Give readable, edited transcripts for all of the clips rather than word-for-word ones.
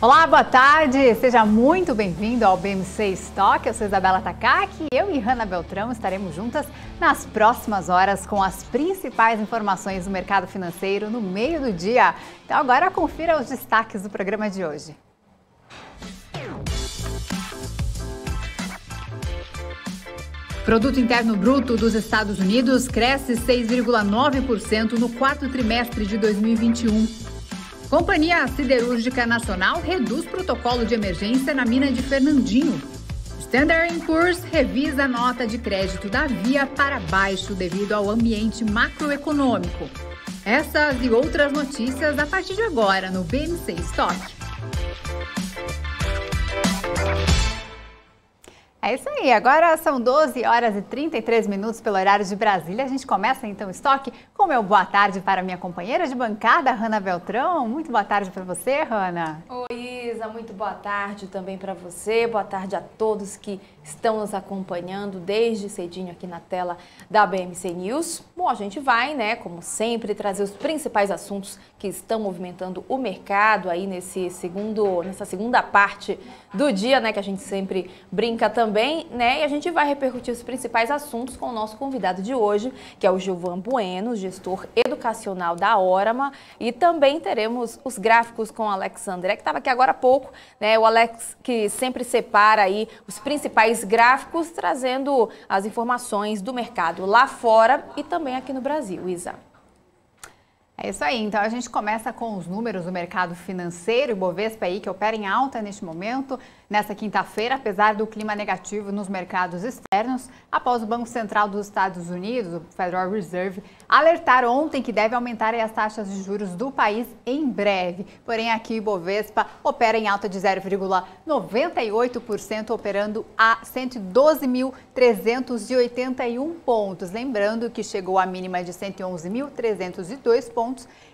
Olá, boa tarde, seja muito bem-vindo ao BMC Stock. Eu sou Isabela Takaki e eu e Hanna Beltrão estaremos juntas nas próximas horas com as principais informações do mercado financeiro no meio do dia. Então agora confira os destaques do programa de hoje. Produto Interno Bruto dos Estados Unidos cresce 6,9% no quarto trimestre de 2021. Companhia Siderúrgica Nacional reduz protocolo de emergência na mina de Fernandinho. Standard & Poor's revisa a nota de crédito da Via para baixo devido ao ambiente macroeconômico. Essas e outras notícias a partir de agora no BMC Stock. É isso aí, agora são 12 horas e 33 minutos pelo horário de Brasília. A gente começa então o estoque com o meu boa tarde para minha companheira de bancada, Hanna Beltrão. Muito boa tarde para você, Hanna. Oi, Isa, muito boa tarde também para você. Boa tarde a todos que estão nos acompanhando desde cedinho aqui na tela da BMC News. Bom, a gente vai, né, como sempre, trazer os principais assuntos que estão movimentando o mercado aí nessa segunda parte do dia, né, que a gente sempre brinca também, né, e a gente vai repercutir os principais assuntos com o nosso convidado de hoje, que é o Gilvan Bueno, gestor educacional da Órama, e também teremos os gráficos com o Alex André, que estava aqui agora há pouco, né, o Alex que sempre separa aí os principais gráficos, trazendo as informações do mercado lá fora e também aqui no Brasil, Isa. É isso aí, então a gente começa com os números do mercado financeiro, o Bovespa aí que opera em alta neste momento, nessa quinta-feira, apesar do clima negativo nos mercados externos, após o Banco Central dos Estados Unidos, o Federal Reserve, alertar ontem que deve aumentar as taxas de juros do país em breve. Porém, aqui o Bovespa opera em alta de 0,98%, operando a 112.381 pontos. Lembrando que chegou à mínima de 111.302 pontos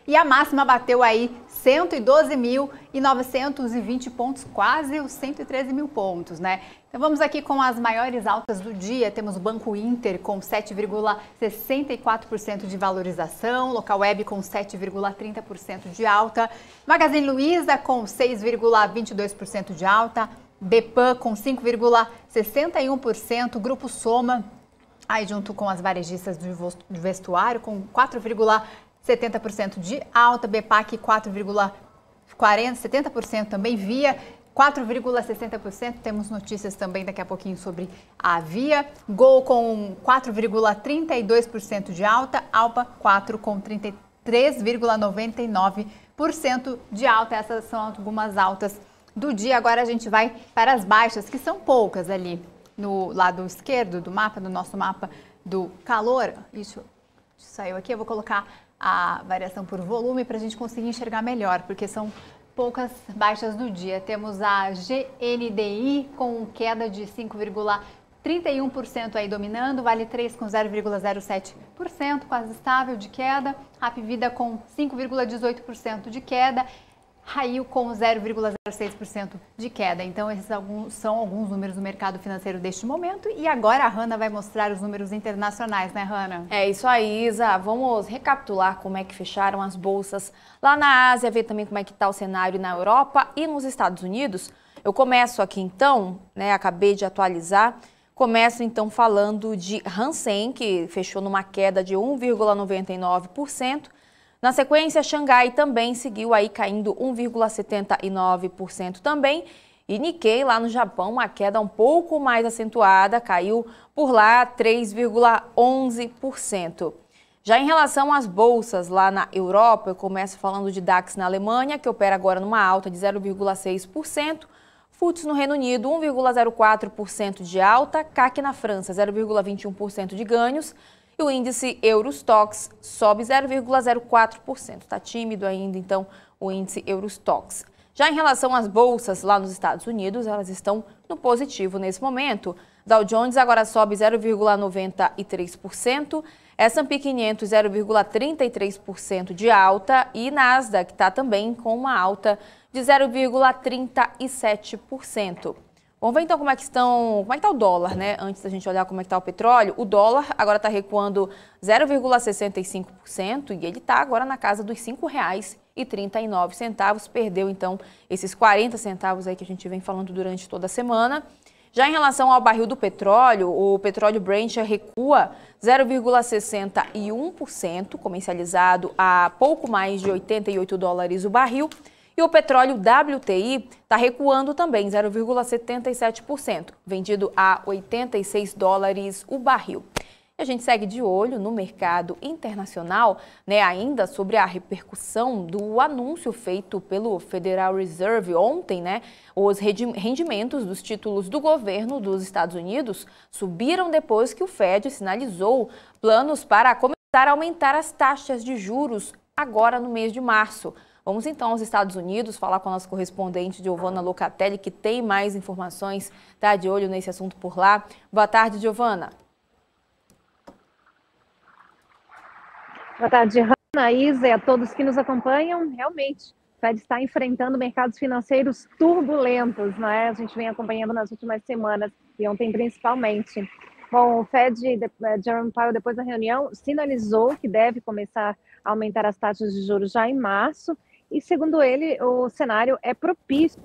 e a máxima bateu aí 112.920 pontos, quase os 113 mil pontos, né? Então vamos aqui com as maiores altas do dia. Temos o Banco Inter com 7,64% de valorização, Local Web com 7,30% de alta, Magazine Luiza com 6,22% de alta, Bpan com 5,61%, Grupo Soma, aí junto com as varejistas do vestuário com 4,70% de alta, Bepac 70% também, Via 4,60%, temos notícias também daqui a pouquinho sobre a Via, Gol com 4,32% de alta, Alpa 4 com 33,99% de alta. Essas são algumas altas do dia. Agora a gente vai para as baixas, que são poucas ali no lado esquerdo do mapa, do nosso mapa do calor. Isso saiu aqui, eu vou colocar a variação por volume para a gente conseguir enxergar melhor, porque são poucas baixas do dia. Temos a GNDI com queda de 5,31% aí dominando, Vale 3 com 0,07%, quase estável de queda, Hapvida com 5,18% de queda, Raio com 0,06% de queda. Então, esses são alguns números do mercado financeiro deste momento. E agora a Hanna vai mostrar os números internacionais, né, Hanna? É isso aí, Isa. Vamos recapitular como é que fecharam as bolsas lá na Ásia, ver também como é que está o cenário na Europa e nos Estados Unidos. Eu começo aqui então, né, acabei de atualizar. Começo então falando de Hang Seng, que fechou numa queda de 1,99%. Na sequência, Xangai também seguiu aí caindo 1,79% também. E Nikkei, lá no Japão, uma queda um pouco mais acentuada, caiu por lá 3,11%. Já em relação às bolsas lá na Europa, eu começo falando de DAX na Alemanha, que opera agora numa alta de 0,6%. FTSE no Reino Unido, 1,04% de alta. CAC na França, 0,21% de ganhos. E o índice Eurostoxx sobe 0,04%. Está tímido ainda, então, o índice Eurostoxx. Já em relação às bolsas lá nos Estados Unidos, elas estão no positivo nesse momento. Dow Jones agora sobe 0,93%, S&P 500 0,33% de alta e Nasdaq está também com uma alta de 0,37%. Vamos ver então como é que está o dólar, né? Antes da gente olhar como é que está o petróleo, o dólar agora está recuando 0,65% e ele está agora na casa dos R$ R$1,39, perdeu então esses 40 centavos aí que a gente vem falando durante toda a semana. Já em relação ao barril do petróleo, o petróleo Brent recua 0,61%, comercializado a pouco mais de $88 o barril. E o petróleo WTI está recuando também 0,77%, vendido a $86 o barril. A gente segue de olho no mercado internacional, ainda sobre a repercussão do anúncio feito pelo Federal Reserve ontem, Os rendimentos dos títulos do governo dos Estados Unidos subiram depois que o Fed sinalizou planos para começar a aumentar as taxas de juros agora no mês de março. Vamos então aos Estados Unidos falar com a nossa correspondente Giovana Locatelli, que tem mais informações, está de olho nesse assunto por lá. Boa tarde, Giovana. Boa tarde, Hanna, Isa e a todos que nos acompanham. Realmente, o Fed está enfrentando mercados financeiros turbulentos, A gente vem acompanhando nas últimas semanas e ontem principalmente. Bom, o Fed, Jerome Powell, depois da reunião, sinalizou que deve começar a aumentar as taxas de juros já em março e, segundo ele, o cenário é propício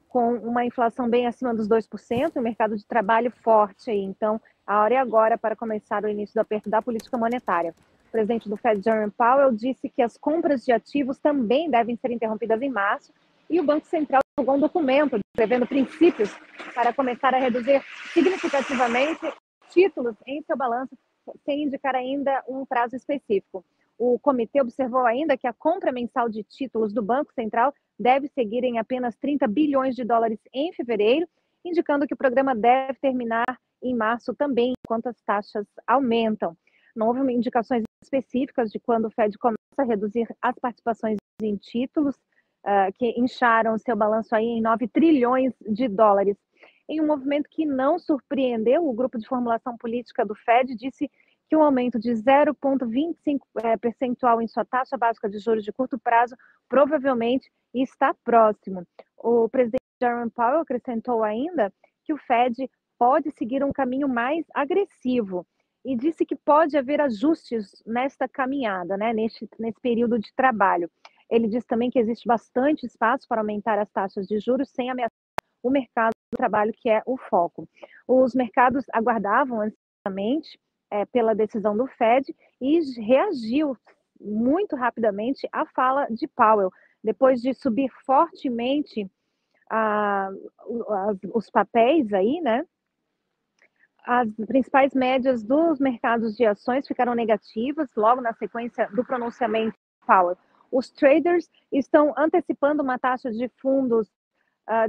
com uma inflação bem acima dos 2%, um mercado de trabalho forte aí. Então, a hora é agora para começar o início do aperto da política monetária. O presidente do Fed, Jerome Powell, disse que as compras de ativos também devem ser interrompidas em março e o Banco Central divulgou um documento descrevendo princípios para começar a reduzir significativamente títulos em seu balanço, sem indicar ainda um prazo específico. O comitê observou ainda que a compra mensal de títulos do Banco Central deve seguir em apenas $30 bilhões em fevereiro, indicando que o programa deve terminar em março também, enquanto as taxas aumentam. Não houve indicações específicas de quando o Fed começa a reduzir as participações em títulos, que incharam seu balanço aí em $9 trilhões. Em um movimento que não surpreendeu, o grupo de formulação política do Fed disse que um aumento de 0,25 percentual em sua taxa básica de juros de curto prazo provavelmente está próximo. O presidente Jerome Powell acrescentou ainda que o Fed pode seguir um caminho mais agressivo e disse que pode haver ajustes nesta caminhada, nesse período de trabalho. Ele disse também que existe bastante espaço para aumentar as taxas de juros sem ameaçar o mercado do trabalho, que é o foco. Os mercados aguardavam ansiosamente pela decisão do Fed e reagiu muito rapidamente à fala de Powell, depois de subir fortemente os papéis aí, As principais médias dos mercados de ações ficaram negativas logo na sequência do pronunciamento de Powell. Os traders estão antecipando uma taxa de fundos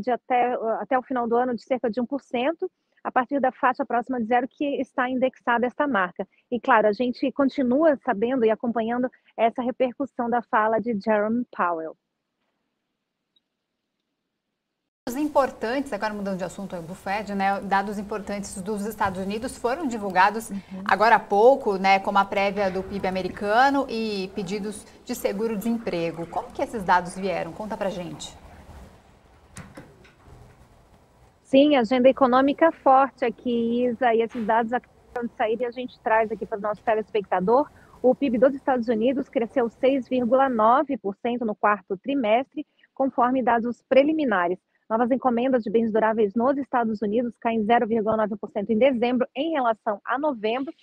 de até o final do ano de cerca de 1%, a partir da faixa próxima de zero que está indexada esta marca. E, claro, a gente continua sabendo e acompanhando essa repercussão da fala de Jerome Powell. Importantes, agora mudando de assunto do Fed, dados importantes dos Estados Unidos foram divulgados agora há pouco, como a prévia do PIB americano e pedidos de seguro-desemprego. Como que esses dados vieram? Conta pra gente. Sim, agenda econômica forte aqui, Isa, e esses dados acabaram de sair e a gente traz aqui para o nosso telespectador. O PIB dos Estados Unidos cresceu 6,9% no quarto trimestre, conforme dados preliminares. Novas encomendas de bens duráveis nos Estados Unidos caem 0,9% em dezembro em relação a novembro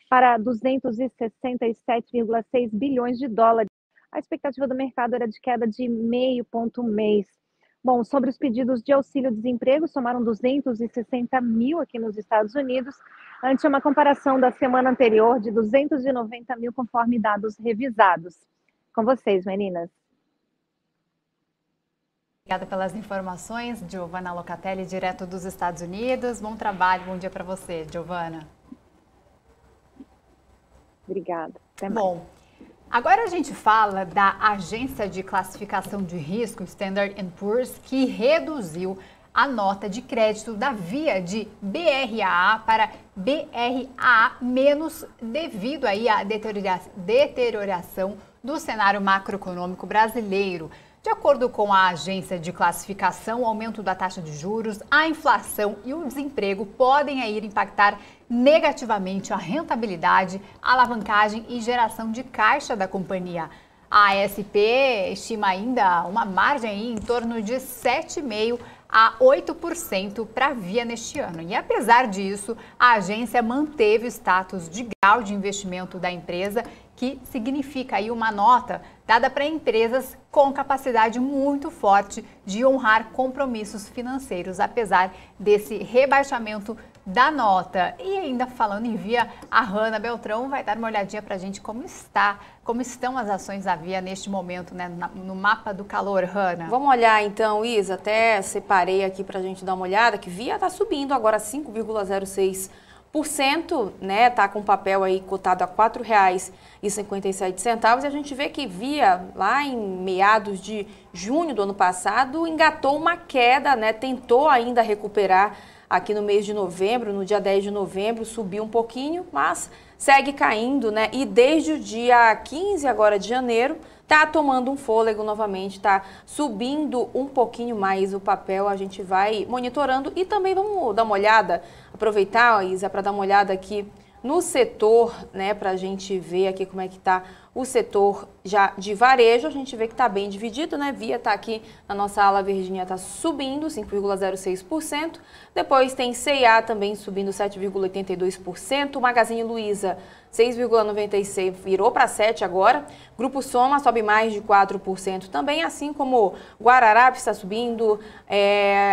para 267,6 bilhões de dólares. A expectativa do mercado era de queda de 0,5 ponto mês. Bom, sobre os pedidos de auxílio-desemprego, somaram 260 mil aqui nos Estados Unidos, ante uma comparação da semana anterior de 290 mil, conforme dados revisados. Com vocês, meninas. Obrigada pelas informações, Giovana Locatelli, direto dos Estados Unidos. Bom trabalho, bom dia para você, Giovana. Obrigada. Até mais. Bom, agora a gente fala da agência de classificação de risco, Standard & Poor's, que reduziu a nota de crédito da via de BRAA para BRAA- devido aí à deterioração do cenário macroeconômico brasileiro. De acordo com a agência de classificação, o aumento da taxa de juros, a inflação e o desemprego podem aí impactar negativamente a rentabilidade, a alavancagem e geração de caixa da companhia. A ASP estima ainda uma margem aí em torno de 7,5% a 8% para a Via neste ano. E apesar disso, a agência manteve o status de grau de investimento da empresa, que significa aí uma nota dada para empresas com capacidade muito forte de honrar compromissos financeiros, apesar desse rebaixamento da nota. E ainda falando em Via, a Hanna Beltrão vai dar uma olhadinha para a gente como estão as ações da Via neste momento, né, no mapa do calor, Hanna. Vamos olhar então, Isa, até separei aqui para a gente dar uma olhada, que Via está subindo agora 5,06%, né, tá com papel aí cotado a R$ 4,57, e a gente vê que Via, lá em meados de junho do ano passado, engatou uma queda, né, tentou ainda recuperar aqui no mês de novembro, no dia 10 de novembro, subiu um pouquinho, mas segue caindo, né, e desde o dia 15 agora de janeiro, tá tomando um fôlego novamente, tá subindo um pouquinho mais o papel, a gente vai monitorando e também vamos dar uma olhada, aproveitar, Isa, para dar uma olhada aqui no setor, né, para a gente ver aqui como é que tá o setor já de varejo. A gente vê que está bem dividido, né? Via está aqui na nossa ala verdinha, está subindo 5,06%. Depois tem C&A também subindo 7,82%. Magazine Luiza 6,96%, virou para 7% agora. Grupo Soma sobe mais de 4% também, assim como Guararapes está subindo,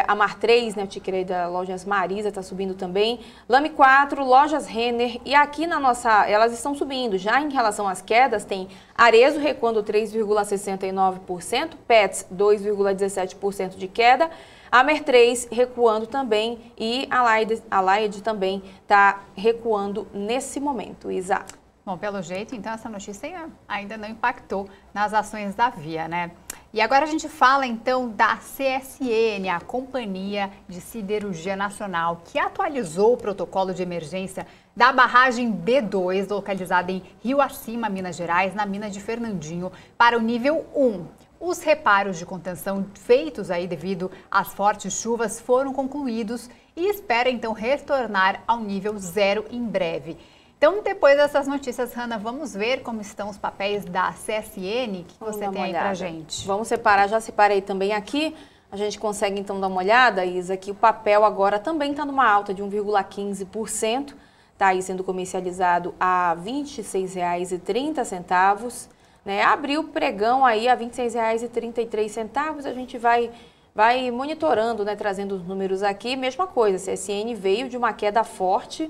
a Mar 3, né, o ticker aí da Lojas Marisa está subindo também. Lame 4, Lojas Renner, e aqui na nossa, elas estão subindo. Já em relação às quedas, tem Arezzo recuando 3,69%, Pets 2,17% de queda, Amer 3 recuando também e a Laide também está recuando nesse momento, Isa. Bom, pelo jeito, então, essa notícia ainda não impactou nas ações da Via, né? E agora a gente fala, então, da CSN, a Companhia de Siderurgia Nacional, que atualizou o protocolo de emergência da barragem B2, localizada em Rio Acima, Minas Gerais, na mina de Fernandinho, para o nível 1. Os reparos de contenção feitos aí devido às fortes chuvas foram concluídos e espera, então, retornar ao nível 0 em breve. Então, depois dessas notícias, Hanna, vamos ver como estão os papéis da CSN. O que você tem aí pra gente? Vamos separar, já separei também aqui. A gente consegue, então, dar uma olhada, Isa, que o papel agora também está numa alta de 1,15%. Está aí sendo comercializado a R$ 26,30. Né? Abriu o pregão aí a R$ 26,33. A gente vai monitorando, né, trazendo os números aqui. Mesma coisa, a CSN veio de uma queda forte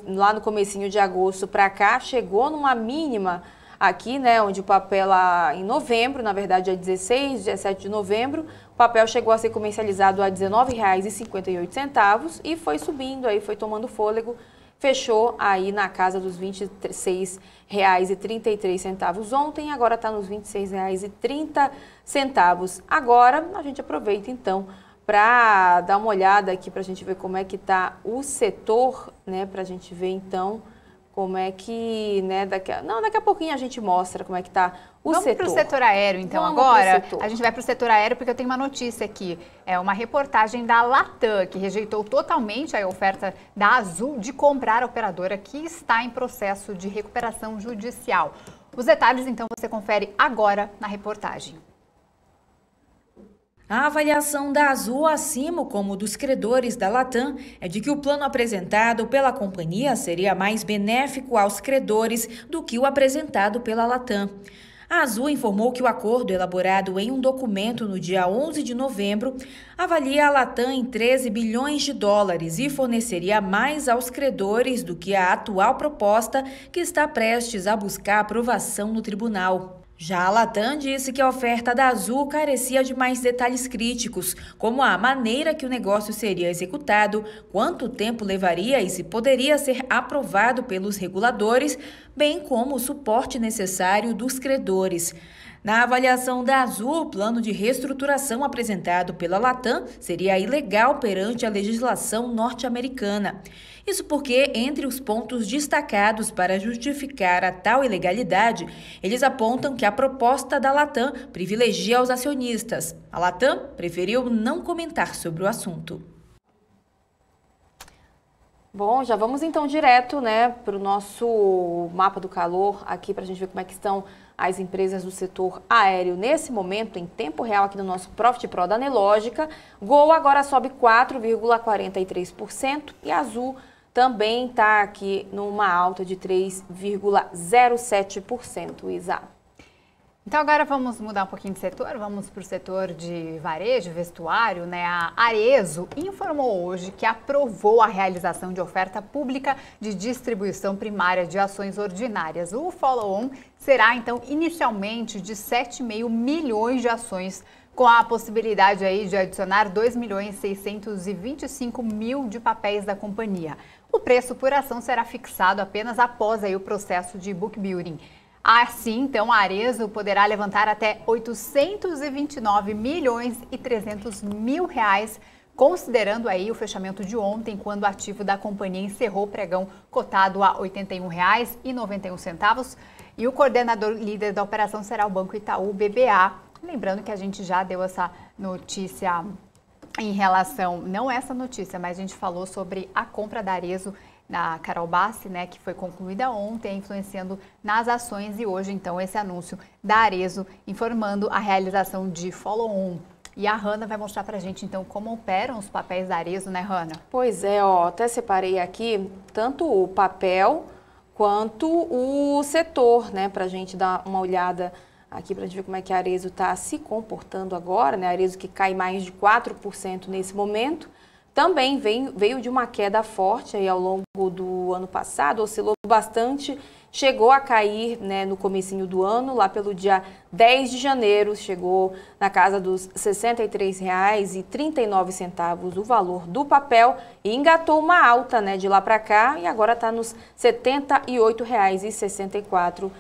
lá no comecinho de agosto para cá, chegou numa mínima aqui, né, onde o papel lá em novembro, na verdade é 16, 17 de novembro, o papel chegou a ser comercializado a R$ 19,58 e foi subindo aí, foi tomando fôlego, fechou aí na casa dos R$ 26,33 ontem, agora está nos R$ 26,30. Agora a gente aproveita então para dar uma olhada aqui para a gente ver como é que está o setor, né, para a gente ver então como é que, né, daqui a pouquinho a gente mostra como é que está o setor. Vamos para o setor aéreo, então, agora. A gente vai para o setor aéreo porque eu tenho uma notícia aqui. É uma reportagem da Latam, que rejeitou totalmente a oferta da Azul de comprar a operadora, que está em processo de recuperação judicial. Os detalhes, então, você confere agora na reportagem. A avaliação da Azul, acima como dos credores da Latam, é de que o plano apresentado pela companhia seria mais benéfico aos credores do que o apresentado pela Latam. A Azul informou que o acordo elaborado em um documento no dia 11 de novembro avalia a Latam em 13 bilhões de dólares e forneceria mais aos credores do que a atual proposta que está prestes a buscar aprovação no tribunal. Já a Latam disse que a oferta da Azul carecia de mais detalhes críticos, como a maneira que o negócio seria executado, quanto tempo levaria e se poderia ser aprovado pelos reguladores, bem como o suporte necessário dos credores. Na avaliação da Azul, o plano de reestruturação apresentado pela Latam seria ilegal perante a legislação norte-americana. Isso porque, entre os pontos destacados para justificar a tal ilegalidade, eles apontam que a proposta da Latam privilegia os acionistas. A Latam preferiu não comentar sobre o assunto. Bom, já vamos então direto, né, para o nosso mapa do calor aqui para a gente ver como é que estão as empresas do setor aéreo nesse momento, em tempo real aqui no nosso Profit Pro da Nelogica. Gol agora sobe 4,43% e Azul também está aqui numa alta de 3,07%, Isa. Então agora vamos mudar um pouquinho de setor, vamos para o setor de varejo, vestuário, né? A Arezzo informou hoje que aprovou a realização de oferta pública de distribuição primária de ações ordinárias. O follow-on será então inicialmente de 7,5 milhões de ações, com a possibilidade aí de adicionar 2.625.000 de papéis da companhia. O preço por ação será fixado apenas após aí o processo de book building. Assim, então, a Arezzo poderá levantar até 829.300.000 reais, considerando aí o fechamento de ontem, quando o ativo da companhia encerrou o pregão cotado a R$ 81,91. E o coordenador líder da operação será o Banco Itaú BBA. Lembrando que a gente já deu essa notícia em relação, não essa notícia, mas a gente falou sobre a compra da Arezzo da Carol Bassi, né, que foi concluída ontem, influenciando nas ações, e hoje, então, esse anúncio da Arezzo informando a realização de follow-on. E a Hanna vai mostrar pra gente, então, como operam os papéis da Arezzo, né, Hanna? Pois é, ó, até separei aqui tanto o papel quanto o setor, né, pra gente dar uma olhada aqui pra gente ver como é que a Arezzo está se comportando agora, né, a Arezzo que cai mais de 4% nesse momento. Também veio de uma queda forte aí ao longo do ano passado, oscilou bastante, chegou a cair, né, no comecinho do ano, lá pelo dia 10 de janeiro, chegou na casa dos R$ 63,39 o valor do papel e engatou uma alta, né, de lá para cá, e agora está nos R$ 78,64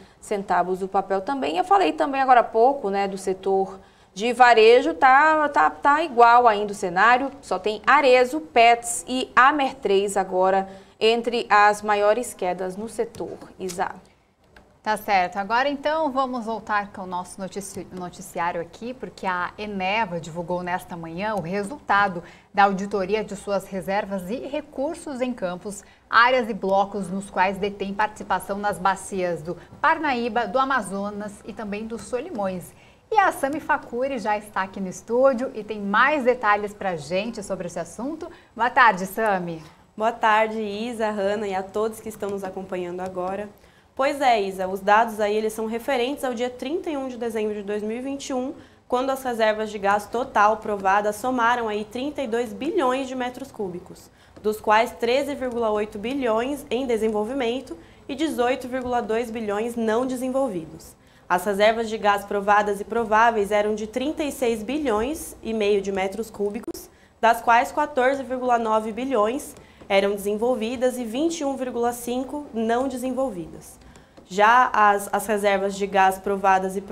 o papel também. Eu falei também agora há pouco, né, do setor de varejo, tá igual ainda o cenário, só tem Arezzo, Petz e Amer3 agora entre as maiores quedas no setor, Isa. Tá certo. Agora então vamos voltar com o nosso noticiário aqui, porque a Eneva divulgou nesta manhã o resultado da auditoria de suas reservas e recursos em campos, áreas e blocos nos quais detém participação nas bacias do Parnaíba, do Amazonas e também do Solimões. E a Sami Facuri já está aqui no estúdio e tem mais detalhes para a gente sobre esse assunto. Boa tarde, Sami. Boa tarde, Isa, Hanna e a todos que estão nos acompanhando agora. Pois é, Isa, os dados aí eles são referentes ao dia 31 de dezembro de 2021, quando as reservas de gás total provadas somaram aí 32 bilhões de metros cúbicos, dos quais 13,8 bilhões em desenvolvimento e 18,2 bilhões não desenvolvidos. As reservas de gás provadas e prováveis eram de 36 bilhões e meio de metros cúbicos, das quais 14,9 bilhões eram desenvolvidas e 21,5 não desenvolvidas. Já as reservas de gás provadas e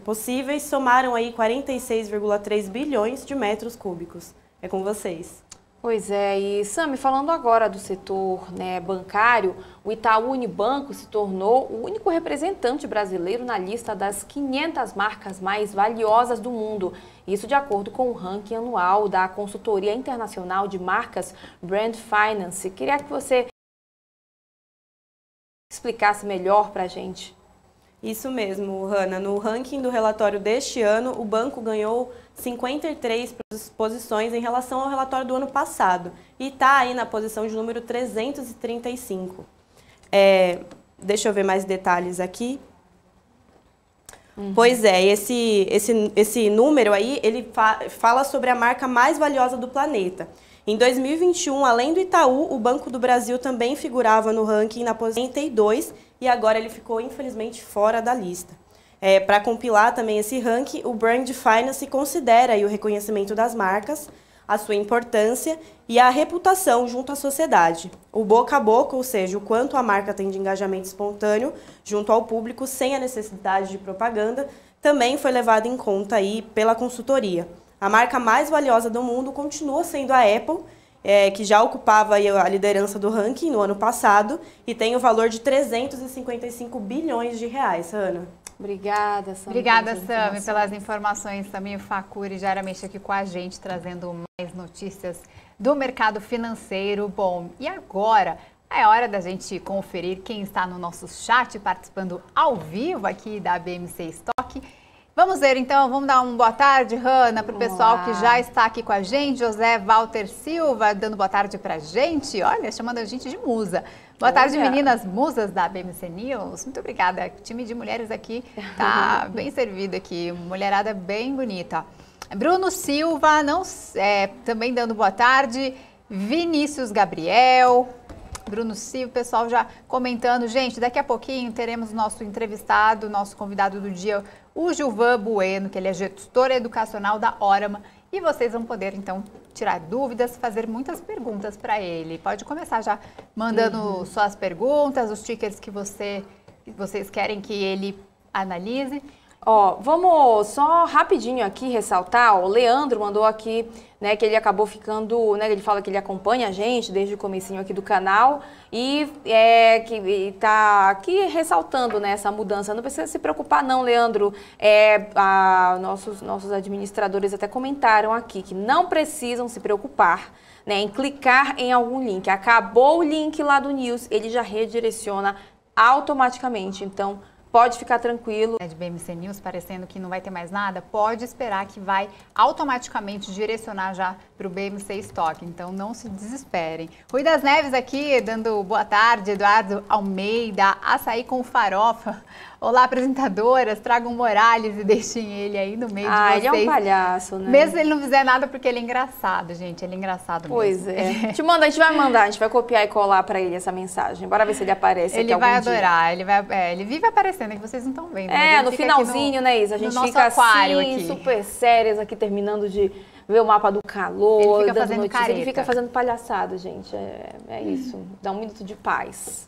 possíveis somaram aí 46,3 bilhões de metros cúbicos. É com vocês. Pois é, e Sami, falando agora do setor, né, bancário, o Itaú Unibanco se tornou o único representante brasileiro na lista das 500 marcas mais valiosas do mundo. Isso de acordo com o ranking anual da consultoria internacional de marcas Brand Finance. Queria que você explicasse melhor para a gente. Isso mesmo, Hanna. No ranking do relatório deste ano, o banco ganhou 53 posições em relação ao relatório do ano passado e está aí na posição de número 335. Deixa eu ver mais detalhes aqui. Pois é, esse número aí, ele fala sobre a marca mais valiosa do planeta. Em 2021, além do Itaú, o Banco do Brasil também figurava no ranking na posição 82 e agora ele ficou, infelizmente, fora da lista. Para compilar também esse ranking, o Brand Finance considera aí o reconhecimento das marcas, a sua importância e a reputação junto à sociedade. O boca a boca, ou seja, o quanto a marca tem de engajamento espontâneo junto ao público sem a necessidade de propaganda, também foi levado em conta aí pela consultoria. A marca mais valiosa do mundo continua sendo a Apple, que já ocupava aí a liderança do ranking no ano passado e tem o valor de 355 bilhões de reais, Ana. Obrigada, Sami. Obrigada, Sami, pelas informações. Também o Facuri diariamente aqui com a gente, trazendo mais notícias do mercado financeiro. Bom, e agora é hora da gente conferir quem está no nosso chat, participando ao vivo aqui da BMC Stock. Vamos ver, então, vamos dar uma boa tarde, Hanna, para o pessoal que já está aqui com a gente. José Walter Silva dando boa tarde para a gente. Olha, chamando a gente de musa. Boa tarde, meninas musas da BMC News. Muito obrigada. O time de mulheres aqui tá bem servido aqui. Mulherada bem bonita. Bruno Silva também dando boa tarde. Vinícius Gabriel. Bruno Silva, pessoal já comentando. Gente, daqui a pouquinho teremos nosso entrevistado, nosso convidado do dia, o Gilvan Bueno, que ele é gestor educacional da Orama. E vocês vão poder, então, tirar dúvidas, fazer muitas perguntas para ele. Pode começar já mandando suas perguntas, os tickers que vocês querem que ele analise. Ó, vamos só rapidinho aqui ressaltar, o Leandro mandou aqui, né, que ele acabou ficando, né, ele fala que ele acompanha a gente desde o comecinho aqui do canal e que tá aqui ressaltando, né, essa mudança. Não precisa se preocupar não, Leandro, nossos administradores até comentaram aqui que não precisam se preocupar, né, em clicar em algum link. Acabou o link lá do News, ele já redireciona automaticamente, então pode ficar tranquilo. De BMC News, parecendo que não vai ter mais nada, pode esperar que vai automaticamente direcionar já para o BMC Stock, então não se desesperem. Rui das Neves aqui, dando boa tarde, Eduardo Almeida, açaí com farofa. Olá, apresentadoras, tragam Morales e deixem ele aí no meio de vocês. Ele é um palhaço, né? Mesmo se ele não fizer nada, porque ele é engraçado, gente, ele é engraçado mesmo. Pois é. A gente vai mandar, a gente vai copiar e colar para ele essa mensagem. Bora ver se ele aparece aqui algum dia. Ele vai adorar, ele vive aparecendo, é que vocês não estão vendo. No finalzinho, né, Isa? A gente fica assim, aqui, super sérias aqui, terminando de ver o mapa do calor, ele fica fazendo careta. Ele fica fazendo palhaçada, gente. É isso. Dá um minuto de paz.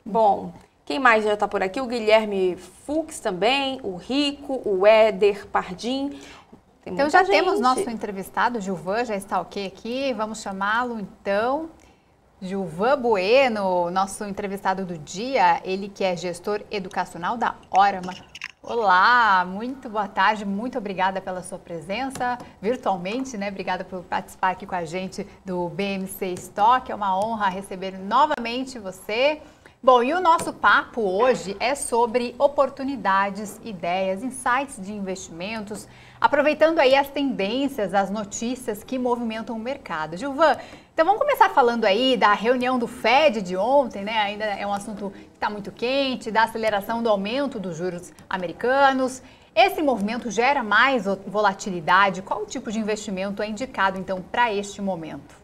Bom, quem mais já está por aqui? O Guilherme Fux também, o Rico, o Éder Pardim. Então já temos nosso entrevistado, o Gilvan, já está ok aqui. Vamos chamá-lo então. Gilvan Bueno, nosso entrevistado do dia, ele que é gestor educacional da Orama. Olá, muito boa tarde, muito obrigada pela sua presença virtualmente, né? Obrigada por participar aqui com a gente do BMC Stock, é uma honra receber novamente você. Bom, e o nosso papo hoje é sobre oportunidades, ideias, insights de investimentos, aproveitando aí as tendências, as notícias que movimentam o mercado. Gilvan, então vamos começar falando aí da reunião do Fed de ontem, né? Ainda é um assunto que está muito quente, da aceleração do aumento dos juros americanos. Esse movimento gera mais volatilidade? Qual tipo de investimento é indicado, então, para este momento?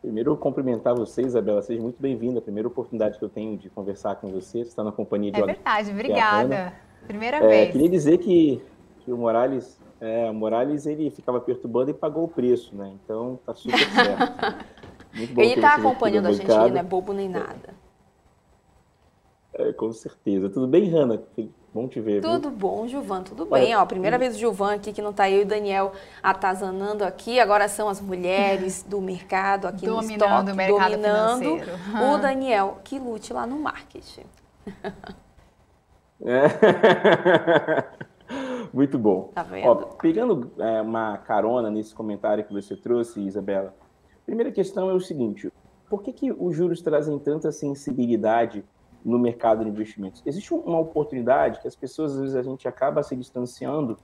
Primeiro, cumprimentar você, Isabela, seja muito bem-vinda. A primeira oportunidade que eu tenho de conversar com você, está na companhia de... É verdade, obrigada. Primeira vez. Queria dizer que o Morales, ele ficava perturbando e pagou o preço, né? Então, tá super certo. Muito bom. Ele está acompanhando a gente, ele não é bobo nem nada. Com certeza. Tudo bem, Hanna? Bom te ver. Tudo bom, Gilvan, tudo bem. Ó, primeira vez o Gilvan aqui, que não está eu e o Daniel atazanando aqui. Agora são as mulheres do mercado aqui no estoque, dominando o mercado financeiro. O Daniel, que lute lá no marketing. Muito bom. Tá vendo? Ó, pegando uma carona nesse comentário que você trouxe, Isabela, a primeira questão é o seguinte: por que os juros trazem tanta sensibilidade no mercado de investimentos? Existe uma oportunidade que as pessoas, às vezes, a gente acaba se distanciando,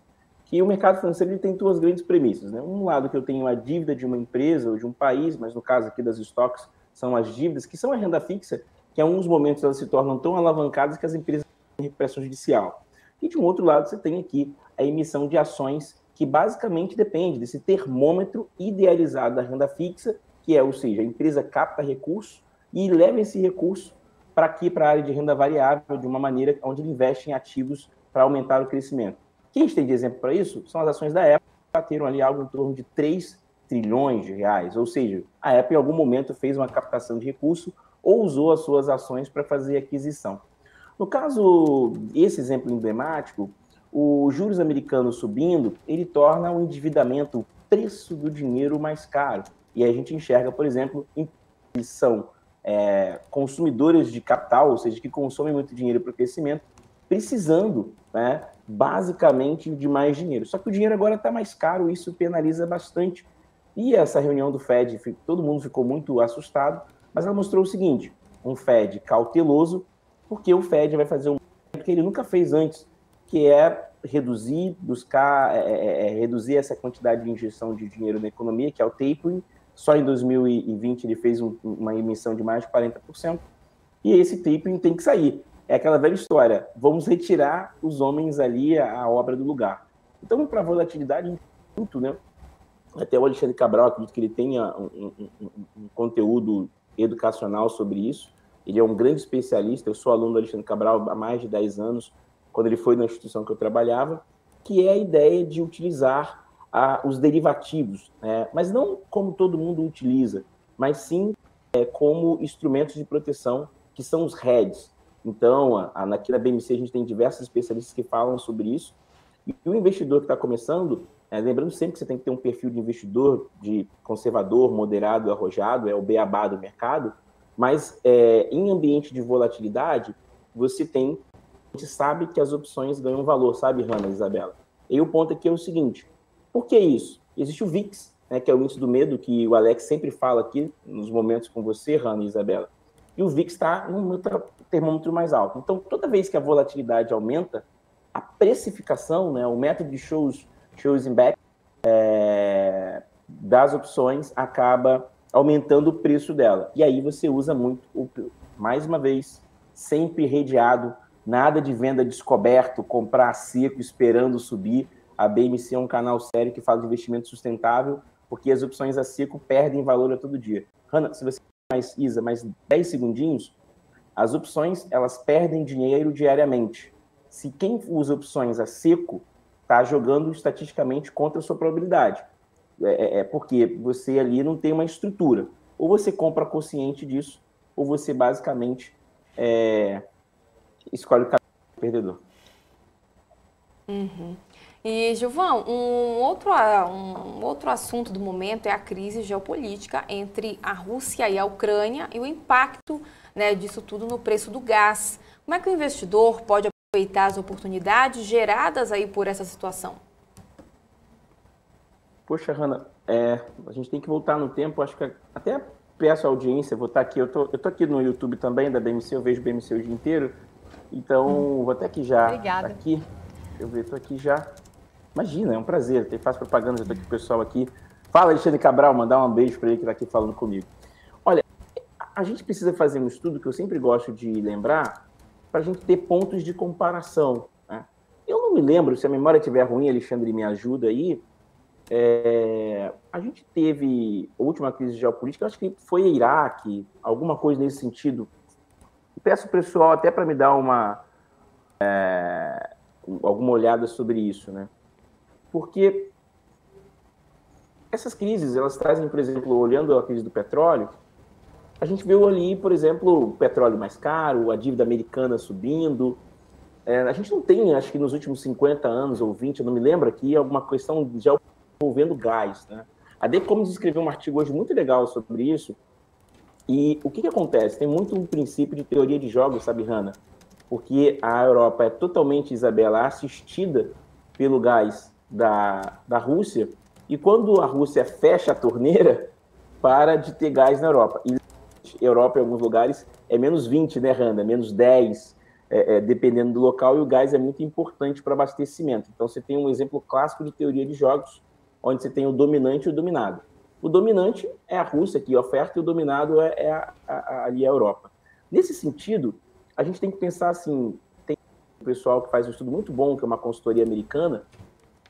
que o mercado financeiro ele tem duas grandes premissas, né? Um lado que eu tenho a dívida de uma empresa ou de um país, mas no caso aqui das stocks, são as dívidas, que são a renda fixa, que em alguns momentos elas se tornam tão alavancadas que as empresas têm recuperação judicial. E de um outro lado você tem aqui a emissão de ações, que basicamente depende desse termômetro idealizado da renda fixa, que é, ou seja, a empresa capta recurso e leva esse recurso para aqui, para a área de renda variável, de uma maneira onde ele investe em ativos para aumentar o crescimento. Quem a gente tem de exemplo para isso são as ações da Apple, que bateram ali algo em torno de 3 trilhões de reais, ou seja, a Apple em algum momento fez uma captação de recurso ou usou as suas ações para fazer aquisição. No caso, esse exemplo emblemático, os juros americanos subindo, ele torna o endividamento, o preço do dinheiro mais caro. E aí a gente enxerga, por exemplo, imposição consumidores de capital, ou seja, que consomem muito dinheiro para o crescimento, precisando, né, basicamente de mais dinheiro. Só que o dinheiro agora está mais caro, isso penaliza bastante. E essa reunião do Fed, todo mundo ficou muito assustado, mas ela mostrou o seguinte, um Fed cauteloso, porque o Fed vai fazer um que ele nunca fez antes, que é reduzir, reduzir essa quantidade de injeção de dinheiro na economia, que é o tapering. Só em 2020 ele fez uma emissão de mais de 40%, e esse tapering tem que sair. É aquela velha história, vamos retirar os homens ali, a obra do lugar. Então, para a volatilidade, muito, né? Até o Alexandre Cabral, acredito que ele tenha um conteúdo educacional sobre isso. Ele é um grande especialista, eu sou aluno do Alexandre Cabral há mais de 10 anos, quando ele foi na instituição que eu trabalhava, que é a ideia de utilizar os derivativos, né? Mas não como todo mundo utiliza, mas sim como instrumentos de proteção, que são os hedges. Então, aqui na BMC a gente tem diversos especialistas que falam sobre isso, e o investidor que está começando, lembrando sempre que você tem que ter um perfil de investidor, de conservador, moderado, arrojado, é o beabá do mercado, mas em ambiente de volatilidade, a gente sabe que as opções ganham valor, sabe, Hanna e Isabela? E o ponto aqui é o seguinte, por que isso? Existe o VIX, né, que é o índice do medo, que o Alex sempre fala aqui, nos momentos com você, Hanna e Isabela, e o VIX está num termômetro mais alto. Então, toda vez que a volatilidade aumenta, a precificação, né, o método de shows in back das opções acaba aumentando o preço dela. E aí você usa muito, mais uma vez, sempre redeado, nada de venda descoberto, comprar seco, esperando subir. A BMC é um canal sério que fala de investimento sustentável, porque as opções a seco perdem valor a todo dia. Hanna, se você mais 10 segundinhos, as opções, elas perdem dinheiro diariamente. Se quem usa opções a seco, está jogando estatisticamente contra a sua probabilidade. Porque você ali não tem uma estrutura. Ou você compra consciente disso, ou você basicamente escolhe o caminho perdedor. Uhum. E, Gilvão, um outro assunto do momento é a crise geopolítica entre a Rússia e a Ucrânia e o impacto, né, disso tudo no preço do gás. Como é que o investidor pode aproveitar as oportunidades geradas aí por essa situação? Poxa, Hanna, a gente tem que voltar no tempo, acho que até peço à audiência, vou estar aqui, eu tô aqui no YouTube também da BMC, eu vejo BMC o dia inteiro, então vou até aqui já. Obrigada. Aqui, deixa eu ver, estou aqui já. Imagina, é um prazer, faço propaganda, já estou aqui com o pessoal aqui. Fala, Alexandre Cabral, mandar um beijo para ele que está aqui falando comigo. Olha, a gente precisa fazer um estudo que eu sempre gosto de lembrar para a gente ter pontos de comparação, né? Eu não me lembro, se a memória estiver ruim, Alexandre me ajuda aí, a gente teve a última crise geopolítica, acho que foi Iraque, alguma coisa nesse sentido. E peço ao pessoal até para me dar alguma olhada sobre isso, né? Porque essas crises, elas trazem, por exemplo, olhando a crise do petróleo, a gente viu ali, por exemplo, o petróleo mais caro, a dívida americana subindo. A gente não tem, acho que nos últimos 50 anos ou 20, eu não me lembro aqui, alguma questão já envolvendo gás, né? A The Economist escreveu um artigo hoje muito legal sobre isso. E o que acontece? Tem muito um princípio de teoria de jogos, sabe, Hanna? Porque a Europa é totalmente, Isabela, assistida pelo gás da Rússia, e quando a Rússia fecha a torneira, para de ter gás na Europa. E a Europa, em alguns lugares, é menos 20, né, Hanna? Menos 10, dependendo do local, e o gás é muito importante para abastecimento. Então, você tem um exemplo clássico de teoria de jogos, onde você tem o dominante e o dominado. O dominante é a Rússia que oferta, e o dominado ali a Europa. Nesse sentido, a gente tem que pensar assim, tem um pessoal que faz um estudo muito bom, que é uma consultoria americana,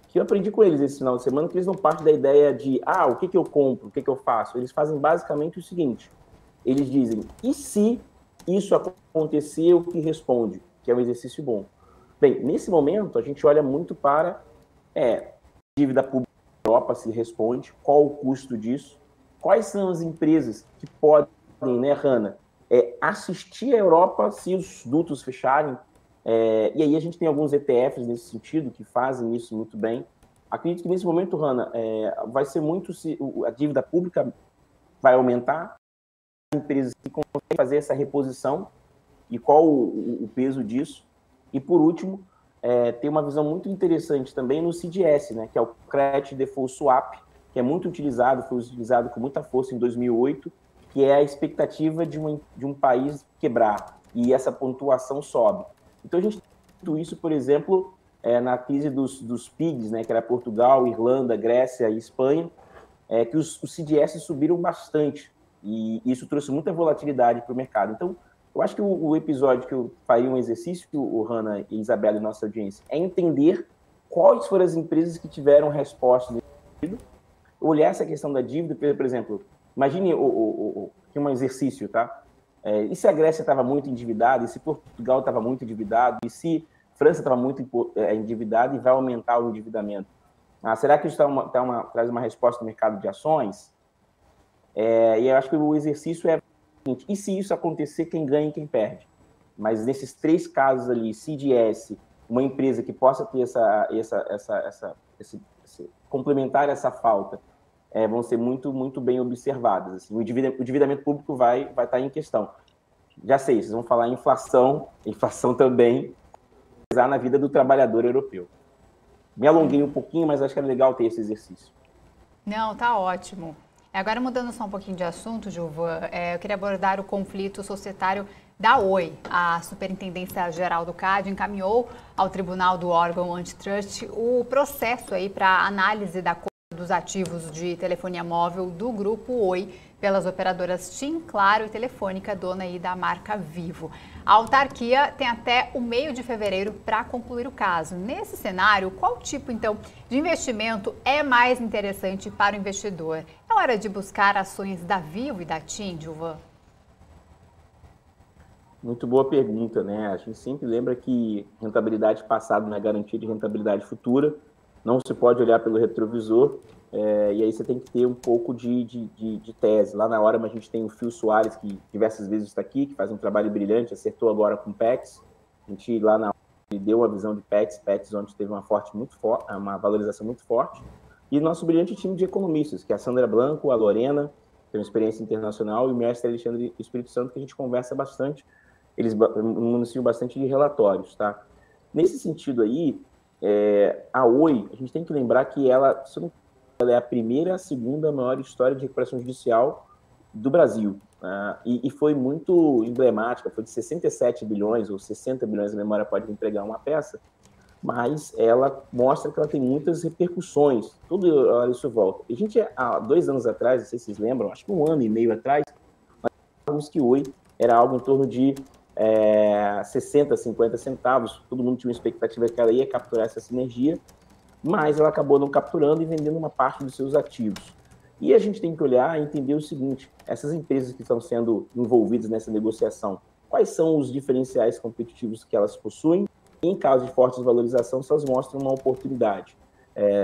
que eu aprendi com eles esse final de semana, que eles não partem da ideia de, o que eu compro, o que eu faço? Eles fazem basicamente o seguinte, eles dizem, e se isso acontecer, o que responde? Que é um exercício bom. Bem, nesse momento, a gente olha muito para dívida pública da Europa, se responde, qual o custo disso, quais são as empresas que podem, né, Hanna, assistir a Europa se os dutos fecharem. E aí a gente tem alguns ETFs nesse sentido que fazem isso muito bem. Acredito que nesse momento, Hanna, vai ser muito, a dívida pública vai aumentar, empresas que conseguem fazer essa reposição e qual o peso disso. E, por último, tem uma visão muito interessante também no CDS, né, que é o Credit Default Swap, que é muito utilizado, foi utilizado com muita força em 2008, que é a expectativa de um país quebrar, e essa pontuação sobe. Então, a gente tem isso, por exemplo, na crise dos PIGs, né, que era Portugal, Irlanda, Grécia e Espanha, que os CDS subiram bastante, e isso trouxe muita volatilidade para o mercado. Então, eu acho que o episódio que eu faria um exercício, o Hanna e Isabela e nossa audiência, é entender quais foram as empresas que tiveram resposta nesse sentido, olhar essa questão da dívida, por exemplo, imagine um exercício, tá? E se a Grécia estava muito endividada, e se Portugal estava muito endividado, e se França estava muito endividada e vai aumentar o endividamento? Será que isso traz uma resposta no mercado de ações? E eu acho que o exercício é o seguinte: e se isso acontecer, quem ganha e quem perde? Mas nesses 3 casos ali, CDS, uma empresa que possa ter complementar essa falta, vão ser muito, muito bem observadas. Assim. O endividamento público vai estar em questão. Já sei, vocês vão falar em inflação também, pesar na vida do trabalhador europeu. Me alonguei um pouquinho, mas acho que é legal ter esse exercício. Não, tá ótimo. Agora, mudando só um pouquinho de assunto, Gilvan, eu queria abordar o conflito societário da Oi. A Superintendência Geral do CAD encaminhou ao Tribunal do órgão Antitrust o processo aí para análise da compra dos ativos de telefonia móvel do grupo Oi pelas operadoras TIM, Claro e Telefônica, dona aí da marca Vivo. A autarquia tem até o meio de fevereiro para concluir o caso. Nesse cenário, qual tipo, então, de investimento é mais interessante para o investidor? É hora de buscar ações da Vivo e da TIM, Gilvan? Muito boa pergunta, né? A gente sempre lembra que rentabilidade passada não é garantia de rentabilidade futura. Não se pode olhar pelo retrovisor, e aí você tem que ter um pouco de tese. Lá na hora, a gente tem o Phil Soares, que diversas vezes está aqui, que faz um trabalho brilhante, acertou agora com o PEX. A gente lá na hora deu uma visão de PEX onde teve uma valorização muito forte. E nosso brilhante time de economistas, que é a Sandra Blanco, a Lorena, que tem uma experiência internacional, e o mestre Alexandre Espírito Santo, que a gente conversa bastante. Eles anunciam bastante de relatórios, tá? Nesse sentido aí, a Oi, a gente tem que lembrar que ela é a primeira, a segunda maior história de recuperação judicial do Brasil. E foi muito emblemática, foi de 67 bilhões ou 60 bilhões, a memória pode me entregar uma peça, mas ela mostra que ela tem muitas repercussões, tudo hora isso volta. A gente, há 2 anos atrás, não sei se vocês lembram, acho que 1 ano e meio atrás, nós falamos que Oi era algo em torno de 60, 50 centavos, todo mundo tinha uma expectativa que ela ia capturar essa sinergia, mas ela acabou não capturando e vendendo uma parte dos seus ativos. E a gente tem que olhar e entender o seguinte: essas empresas que estão sendo envolvidas nessa negociação, quais são os diferenciais competitivos que elas possuem? E, em caso de forte desvalorização, se elas mostram uma oportunidade,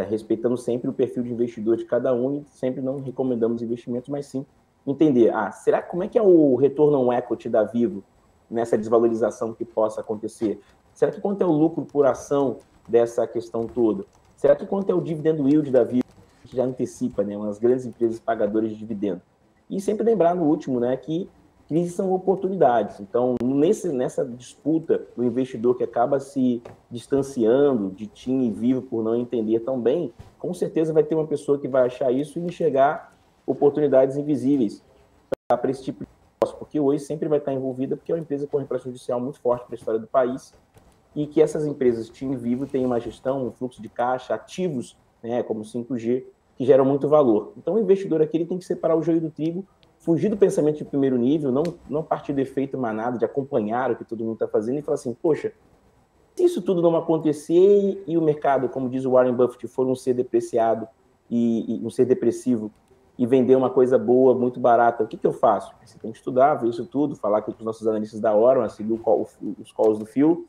respeitando sempre o perfil de investidor de cada um, e sempre não recomendamos investimentos, mas sim entender, como é que é o retorno on equity da Vivo nessa desvalorização que possa acontecer? Será que quanto é o lucro por ação dessa questão toda? Será que quanto é o dividendo yield da Vivo? A gente já antecipa, né, umas grandes empresas pagadoras de dividendo. E sempre lembrar no último, né, que crises são oportunidades. Então, nessa disputa, o investidor que acaba se distanciando de TIM e Vivo por não entender tão bem, com certeza vai ter uma pessoa que vai achar isso e enxergar oportunidades invisíveis para esse tipo de negócio, porque hoje sempre vai estar envolvida, porque é uma empresa com recuperação judicial muito forte para a história do país, e que essas empresas TIM e Vivo têm uma gestão, um fluxo de caixa, ativos, né, como 5G, que geram muito valor. Então, o investidor aqui ele tem que separar o joio do trigo, fugir do pensamento de primeiro nível, não partir do efeito manada, de acompanhar o que todo mundo está fazendo e falar assim, poxa, se isso tudo não acontecer e o mercado, como diz o Warren Buffett, for um ser depreciado e um ser depressivo e vender uma coisa boa, muito barata, o que eu faço? Você tem que estudar, ver isso tudo, falar aqui com os nossos analistas da hora, seguir os calls do Phil,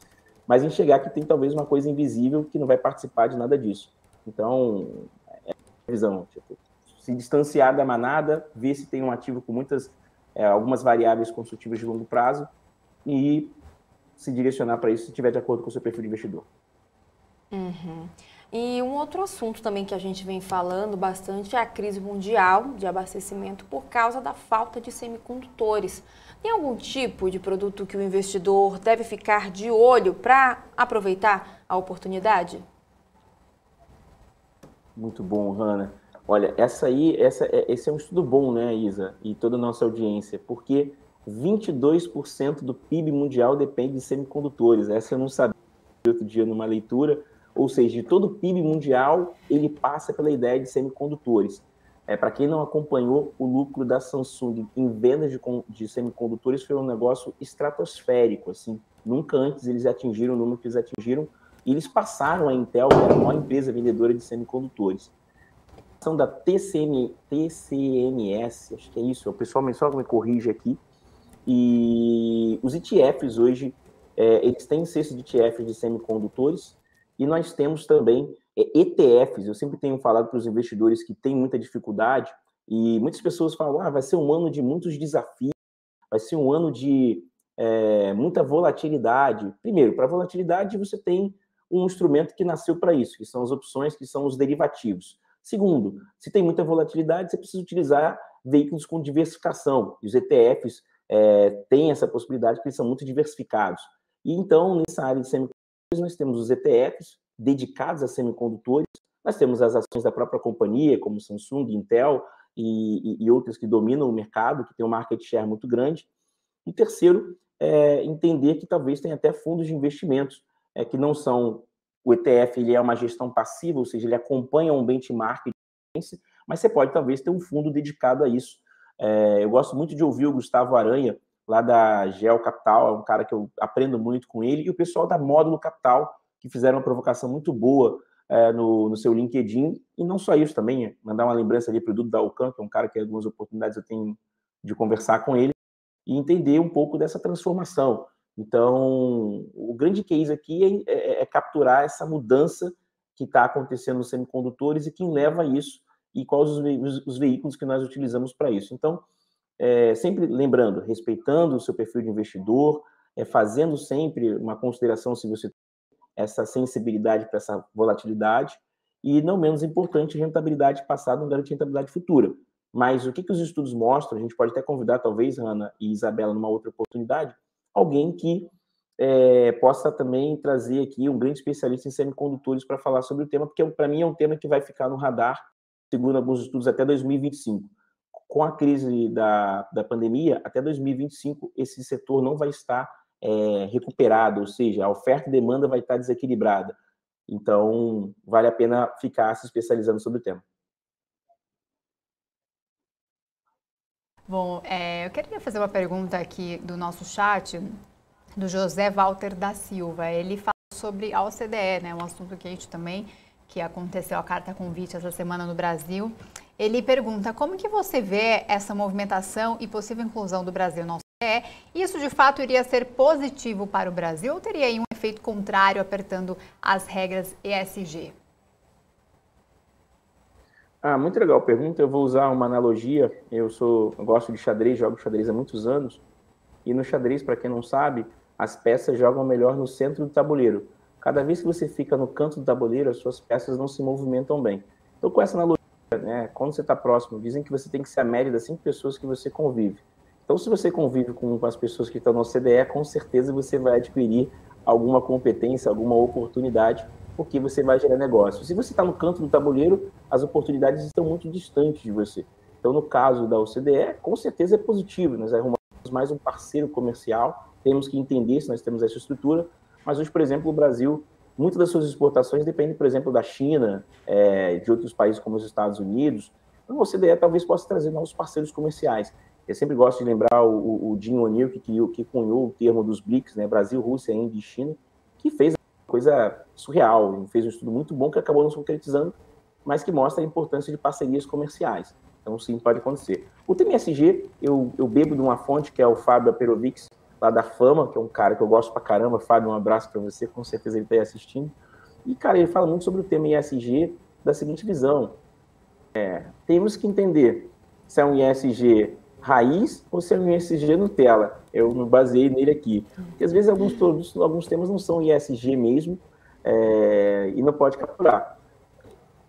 mas enxergar que tem talvez uma coisa invisível que não vai participar de nada disso. Então, é a visão, tipo, se distanciar da manada, ver se tem um ativo com algumas variáveis construtivas de longo prazo e se direcionar para isso se estiver de acordo com o seu perfil de investidor. Uhum. E um outro assunto também que a gente vem falando bastante é a crise mundial de abastecimento por causa da falta de semicondutores. Tem algum tipo de produto que o investidor deve ficar de olho para aproveitar a oportunidade? Muito bom, Hanna. Olha, esse é um estudo bom, né, Isa, e toda a nossa audiência, porque 22% do PIB mundial depende de semicondutores. Essa eu não sabia outro dia numa leitura, ou seja, de todo o PIB mundial, ele passa pela ideia de semicondutores. Para quem não acompanhou, o lucro da Samsung em vendas de semicondutores foi um negócio estratosférico, assim. Nunca antes eles atingiram o número que eles atingiram, e eles passaram a Intel, que era a maior empresa vendedora de semicondutores. A ação da TCMS, acho que é isso, o pessoal só me corrige aqui, e os ETFs hoje, eles têm cesta de ETFs de semicondutores, e nós temos também ETFs. Eu sempre tenho falado para os investidores que têm muita dificuldade, e muitas pessoas falam, vai ser um ano de muitos desafios, vai ser um ano de muita volatilidade. Primeiro, para volatilidade você tem um instrumento que nasceu para isso, que são as opções, que são os derivativos. Segundo, se tem muita volatilidade, você precisa utilizar veículos com diversificação, e os ETFs têm essa possibilidade, porque eles são muito diversificados. E então, nessa área de semicondutores, nós temos os ETFs dedicados a semicondutores, nós temos as ações da própria companhia, como Samsung, Intel e outras que dominam o mercado, que tem um market share muito grande. E terceiro, entender que talvez tenha até fundos de investimentos, que não são... O ETF ele é uma gestão passiva, ou seja, ele acompanha um benchmark, mas você pode talvez ter um fundo dedicado a isso. Eu gosto muito de ouvir o Gustavo Aranha, lá da Geo Capital, é um cara que eu aprendo muito com ele, e o pessoal da Módulo Capital, que fizeram uma provocação muito boa no seu LinkedIn, e não só isso também, mandar uma lembrança ali para o Dudu Dalcan, que é um cara que algumas oportunidades eu tenho de conversar com ele, e entender um pouco dessa transformação. Então, o grande case aqui é capturar essa mudança que está acontecendo nos semicondutores e quem leva a isso, e quais os veículos que nós utilizamos para isso. Então, sempre lembrando, respeitando o seu perfil de investidor, fazendo sempre uma consideração se você tem essa sensibilidade para essa volatilidade, e não menos importante, rentabilidade passada não garante rentabilidade futura. Mas o que os estudos mostram, a gente pode até convidar, talvez, Hanna e Isabela, numa outra oportunidade, alguém que possa também trazer aqui um grande especialista em semicondutores para falar sobre o tema, porque para mim é um tema que vai ficar no radar, segundo alguns estudos, até 2025. Com a crise da pandemia, até 2025, esse setor não vai estar recuperado, ou seja, a oferta e demanda vai estar desequilibrada. Então, vale a pena ficar se especializando sobre o tema. Bom, eu queria fazer uma pergunta aqui do nosso chat, do José Walter da Silva. Ele fala sobre a OCDE, né, um assunto quente também, que aconteceu a carta convite essa semana no Brasil. Ele pergunta como que você vê essa movimentação e possível inclusão do Brasil na OCDE. Isso, de fato, iria ser positivo para o Brasil ou teria aí um efeito contrário apertando as regras ESG? Muito legal a pergunta. Eu vou usar uma analogia. Eu gosto de xadrez, jogo xadrez há muitos anos. E no xadrez, para quem não sabe, as peças jogam melhor no centro do tabuleiro. Cada vez que você fica no canto do tabuleiro, as suas peças não se movimentam bem. Então, com essa analogia, né, quando você está próximo, dizem que você tem que ser a média das 5 pessoas que você convive. Então, se você convive com as pessoas que estão no OCDE, com certeza você vai adquirir alguma competência, alguma oportunidade, porque você vai gerar negócio. Se você está no canto do tabuleiro, as oportunidades estão muito distantes de você. Então, no caso da OCDE, com certeza é positivo. Nós arrumamos mais um parceiro comercial, temos que entender se nós temos essa estrutura, mas hoje, por exemplo, o Brasil, muitas das suas exportações dependem, por exemplo, da China, de outros países como os Estados Unidos. Então, a OCDE talvez possa trazer novos parceiros comerciais. Eu sempre gosto de lembrar o Jim O'Neill, que cunhou o termo dos BRICS, né, Brasil, Rússia, Índia e China, que fez uma coisa surreal, fez um estudo muito bom que acabou não se concretizando, mas que mostra a importância de parcerias comerciais. Então, sim, pode acontecer. O tema ESG, eu bebo de uma fonte que é o Fábio Aperovics, lá da Fama, que é um cara que eu gosto pra caramba. Fábio, um abraço para você, com certeza ele está aí assistindo. E, cara, ele fala muito sobre o tema ESG da seguinte visão. Temos que entender se é um ESG raiz ou se é um ESG Nutella. Eu me baseei nele aqui. Porque, às vezes, alguns temas não são ESG mesmo e não pode capturar.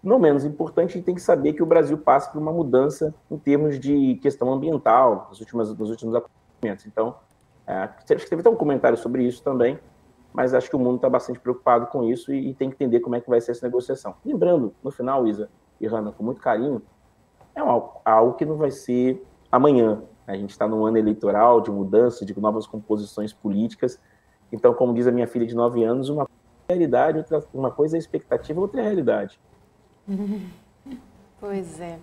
não menos importante, a gente tem que saber que o Brasil passa por uma mudança em termos de questão ambiental nos últimos acontecimentos. Então, acho que teve até um comentário sobre isso também, mas acho que o mundo está bastante preocupado com isso e tem que entender como é que vai ser essa negociação. Lembrando, no final, Isa e Hanna, com muito carinho, é algo que não vai ser amanhã. A gente está num ano eleitoral, de mudança, de novas composições políticas. Então, como diz a minha filha de 9 anos, uma coisa é realidade, uma coisa é expectativa, outra é realidade. Pois é.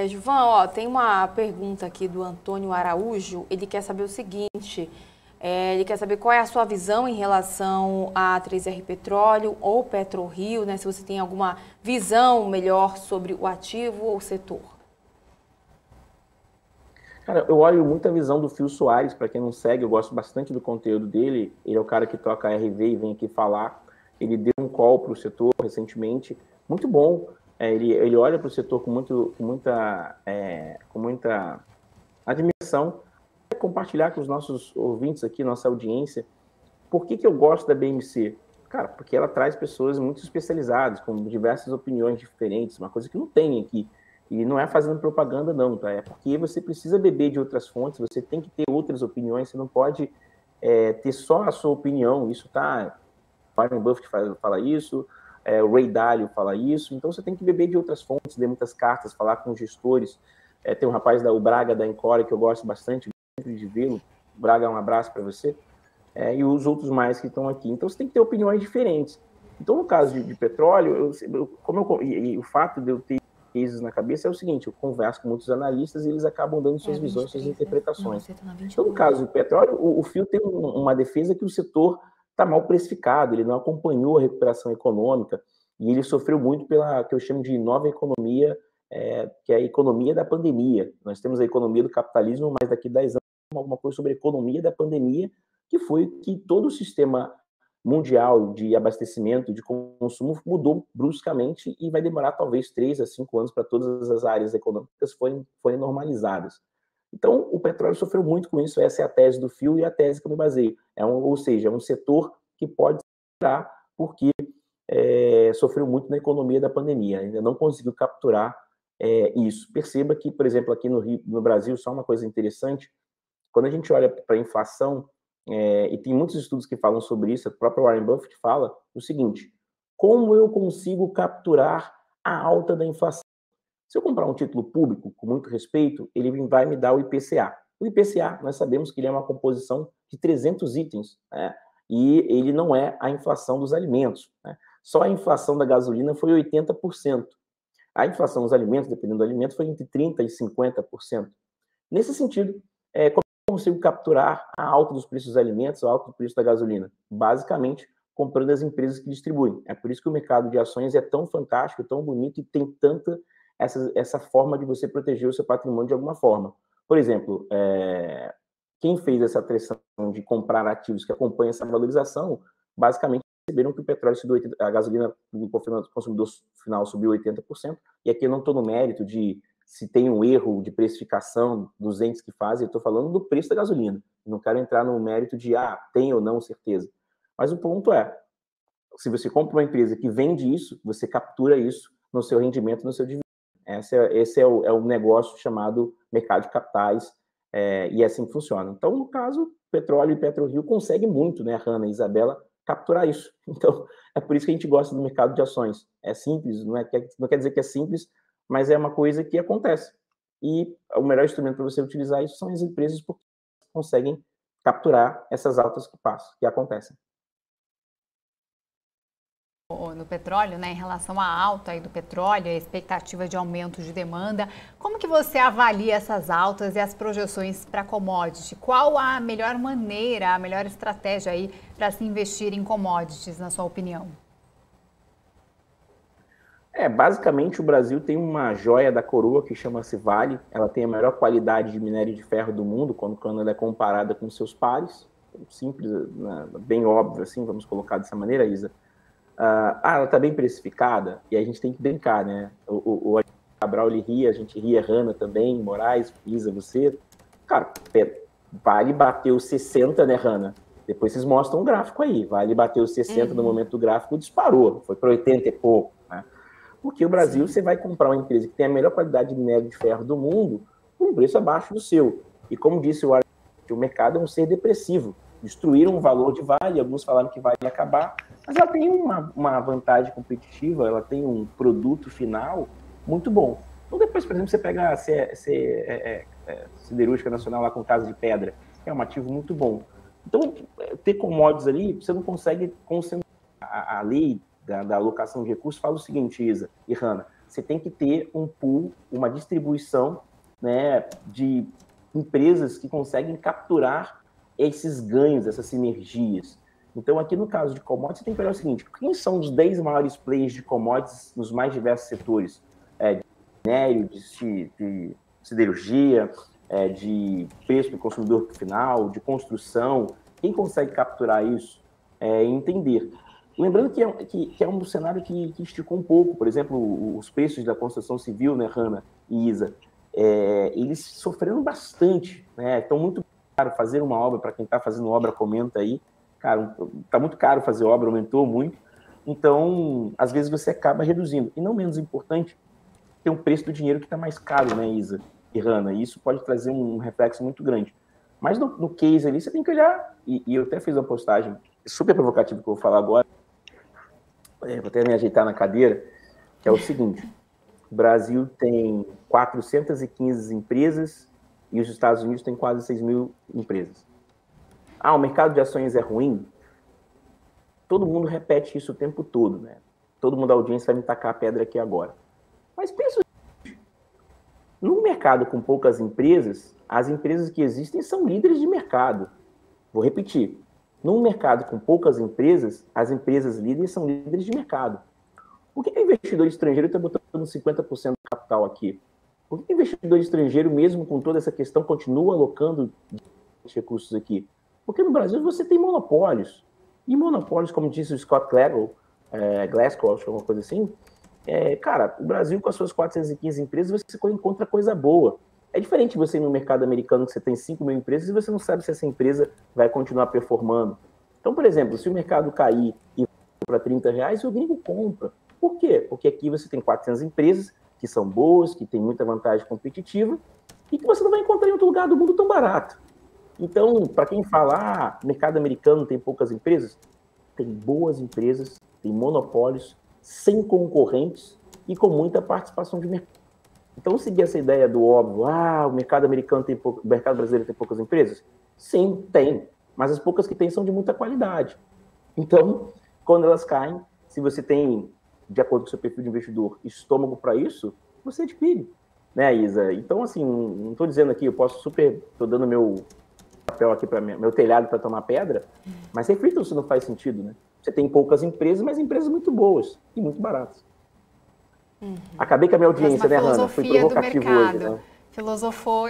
Gilvan, tem uma pergunta aqui do Antônio Araújo. Ele quer saber o seguinte, ele quer saber qual é a sua visão em relação a 3R Petróleo ou PetroRio, né? Se você tem alguma visão melhor sobre o ativo ou o setor. Cara, eu olho muito a visão do Phil Soares, para quem não segue, eu gosto bastante do conteúdo dele. Ele é o cara que toca a RV e vem aqui falar. Ele deu um call para o setor recentemente, muito bom. Ele olha para o setor com muita admiração. Vou compartilhar com os nossos ouvintes aqui, nossa audiência, por que eu gosto da BMC? Cara, porque ela traz pessoas muito especializadas, com diversas opiniões diferentes, uma coisa que não tem aqui. E não é fazendo propaganda, não, tá? É porque você precisa beber de outras fontes, você tem que ter outras opiniões, você não pode ter só a sua opinião. Isso tá... Warren Buffett fala isso, o Ray Dalio fala isso, então você tem que beber de outras fontes, ler muitas cartas, falar com gestores. Tem um rapaz o Braga da Encore que eu gosto bastante de vê-lo. Braga, um abraço para você. E os outros mais que estão aqui. Então você tem que ter opiniões diferentes. Então, no caso de petróleo, o fato de eu ter cases na cabeça é o seguinte: eu converso com muitos analistas e eles acabam dando suas visões, suas interpretações. Então, no caso do petróleo, o Phil tem uma defesa que o setor está mal precificado, ele não acompanhou a recuperação econômica e ele sofreu muito pela que eu chamo de nova economia, que é a economia da pandemia. Nós temos a economia do capitalismo, mas daqui a 10 anos alguma coisa sobre a economia da pandemia, que foi que todo o sistema mundial de abastecimento, de consumo, mudou bruscamente e vai demorar talvez 3 a 5 anos para todas as áreas econômicas forem normalizadas. Então, o petróleo sofreu muito com isso, essa é a tese do Phil e a tese que eu me baseio. Ou seja, é um setor que pode ser porque sofreu muito na economia da pandemia, ainda não conseguiu capturar isso. Perceba que, por exemplo, aqui no Brasil, só uma coisa interessante, quando a gente olha para a inflação, e tem muitos estudos que falam sobre isso, o próprio Warren Buffett fala o seguinte: como eu consigo capturar a alta da inflação? Se eu comprar um título público, com muito respeito, ele vai me dar o IPCA. O IPCA, nós sabemos que ele é uma composição de 300 itens, né? E ele não é a inflação dos alimentos, né? Só a inflação da gasolina foi 80%. A inflação dos alimentos, dependendo do alimento, foi entre 30% e 50%. Nesse sentido, como eu consigo capturar a alta dos preços dos alimentos, a alta do preço da gasolina? Basicamente, comprando as empresas que distribuem. É por isso que o mercado de ações é tão fantástico, tão bonito e tem tanta essa forma de você proteger o seu patrimônio de alguma forma. Por exemplo, quem fez essa pressão de comprar ativos que acompanham essa valorização, basicamente perceberam que o petróleo subiu 80%, a gasolina do consumidor final subiu 80%, e aqui eu não estou no mérito de se tem um erro de precificação dos entes que fazem, eu estou falando do preço da gasolina. Não quero entrar no mérito de tem ou não certeza. Mas o ponto é, se você compra uma empresa que vende isso, você captura isso no seu rendimento, no seu dividendo. Esse é o negócio chamado mercado de capitais, e é assim que funciona. Então, no caso, Petróleo e PetroRio conseguem muito, né, Hanna e Isabela, capturar isso. Então, é por isso que a gente gosta do mercado de ações. É simples, não quer dizer que é simples, mas é uma coisa que acontece. E o melhor instrumento para você utilizar isso são as empresas, porque conseguem capturar essas altas que acontecem. No petróleo, né, em relação à alta aí do petróleo, a expectativa de aumento de demanda, como que você avalia essas altas e as projeções para commodity? Qual a melhor maneira, a melhor estratégia aí para se investir em commodities, na sua opinião? Basicamente o Brasil tem uma joia da coroa que chama-se Vale. Ela tem a melhor qualidade de minério de ferro do mundo quando ela é comparada com seus pares. Simples, né, bem óbvio assim, vamos colocar dessa maneira, Isa. Ela está bem precificada, e a gente tem que brincar, né? O Cabral, ele ri, a gente ri, Hanna também, Moraes, Isa, você. Cara, Vale bateu 60, né, Hanna? Depois vocês mostram um gráfico aí. Vale bateu 60 no momento do gráfico, disparou, foi para 80 e pouco, né? Porque o Brasil, você vai comprar uma empresa que tem a melhor qualidade de minério de ferro do mundo por um preço abaixo do seu. E como disse o mercado é um ser depressivo. Destruíram o valor de Vale, alguns falaram que Vale ia acabar, mas ela tem uma vantagem competitiva, ela tem um produto final muito bom. Então depois, por exemplo, você pega a Siderúrgica Nacional lá com Casa de Pedra, que é um ativo muito bom. Então, ter commodities ali, você não consegue concentrar. A lei da alocação de recursos fala o seguinte, Isa e Hanna, você tem que ter um pool, uma distribuição, né, de empresas que conseguem capturar esses ganhos, essas sinergias. Então, aqui no caso de commodities, você tem que olhar o seguinte, quem são os 10 maiores players de commodities nos mais diversos setores? De minério, de siderurgia, de preço do consumidor final, de construção. Quem consegue capturar isso e entender? Lembrando que é um cenário que esticou um pouco. Por exemplo, os preços da construção civil, né, Hanna e Isa, eles sofreram bastante, né? Estão muito caro fazer uma obra, para quem está fazendo obra, comenta aí. Cara, está muito caro fazer obra, aumentou muito. Então, às vezes você acaba reduzindo. E não menos importante, tem um preço do dinheiro que está mais caro, né, Isa e Hanna? E isso pode trazer um reflexo muito grande. Mas no case ali, você tem que olhar, e eu até fiz uma postagem super provocativa que eu vou falar agora, vou até me ajeitar na cadeira, que é o seguinte, o Brasil tem 415 empresas e os Estados Unidos têm quase 6 mil empresas. O mercado de ações é ruim? Todo mundo repete isso o tempo todo, né? Todo mundo da audiência vai me tacar a pedra aqui agora. Mas pensa o seguinte, num mercado com poucas empresas, as empresas que existem são líderes de mercado. Vou repetir. Num mercado com poucas empresas, as empresas líderes são líderes de mercado. Por que o investidor estrangeiro está botando 50% do capital aqui? Por que o investidor estrangeiro, mesmo com toda essa questão, continua alocando recursos aqui? Porque no Brasil você tem monopólios. E monopólios, como disse o Scott Glasgow, acho que é uma coisa assim, cara, o Brasil com as suas 415 empresas, você encontra coisa boa. É diferente você ir no mercado americano que você tem 5 mil empresas e você não sabe se essa empresa vai continuar performando. Então, por exemplo, se o mercado cair e para R$30, o gringo compra. Por quê? Porque aqui você tem 400 empresas que são boas, que têm muita vantagem competitiva e que você não vai encontrar em outro lugar do mundo tão barato. Então, para quem fala, mercado americano tem poucas empresas, tem boas empresas, tem monopólios, sem concorrentes e com muita participação de mercado. Então, seguir essa ideia do óbvio, o mercado americano o mercado brasileiro tem poucas empresas? Sim, tem, mas as poucas que tem são de muita qualidade. Então, quando elas caem, se você tem, de acordo com o seu perfil de investidor, estômago para isso, você adquire, né, Isa? Então, assim, não estou dizendo aqui, estou dando meu papel aqui, meu telhado para tomar pedra, mas reflita se não faz sentido, né? Você tem poucas empresas, mas empresas muito boas e muito baratas. Acabei com a minha audiência, né, Hanna? Fui provocativo hoje, né? Filosofou.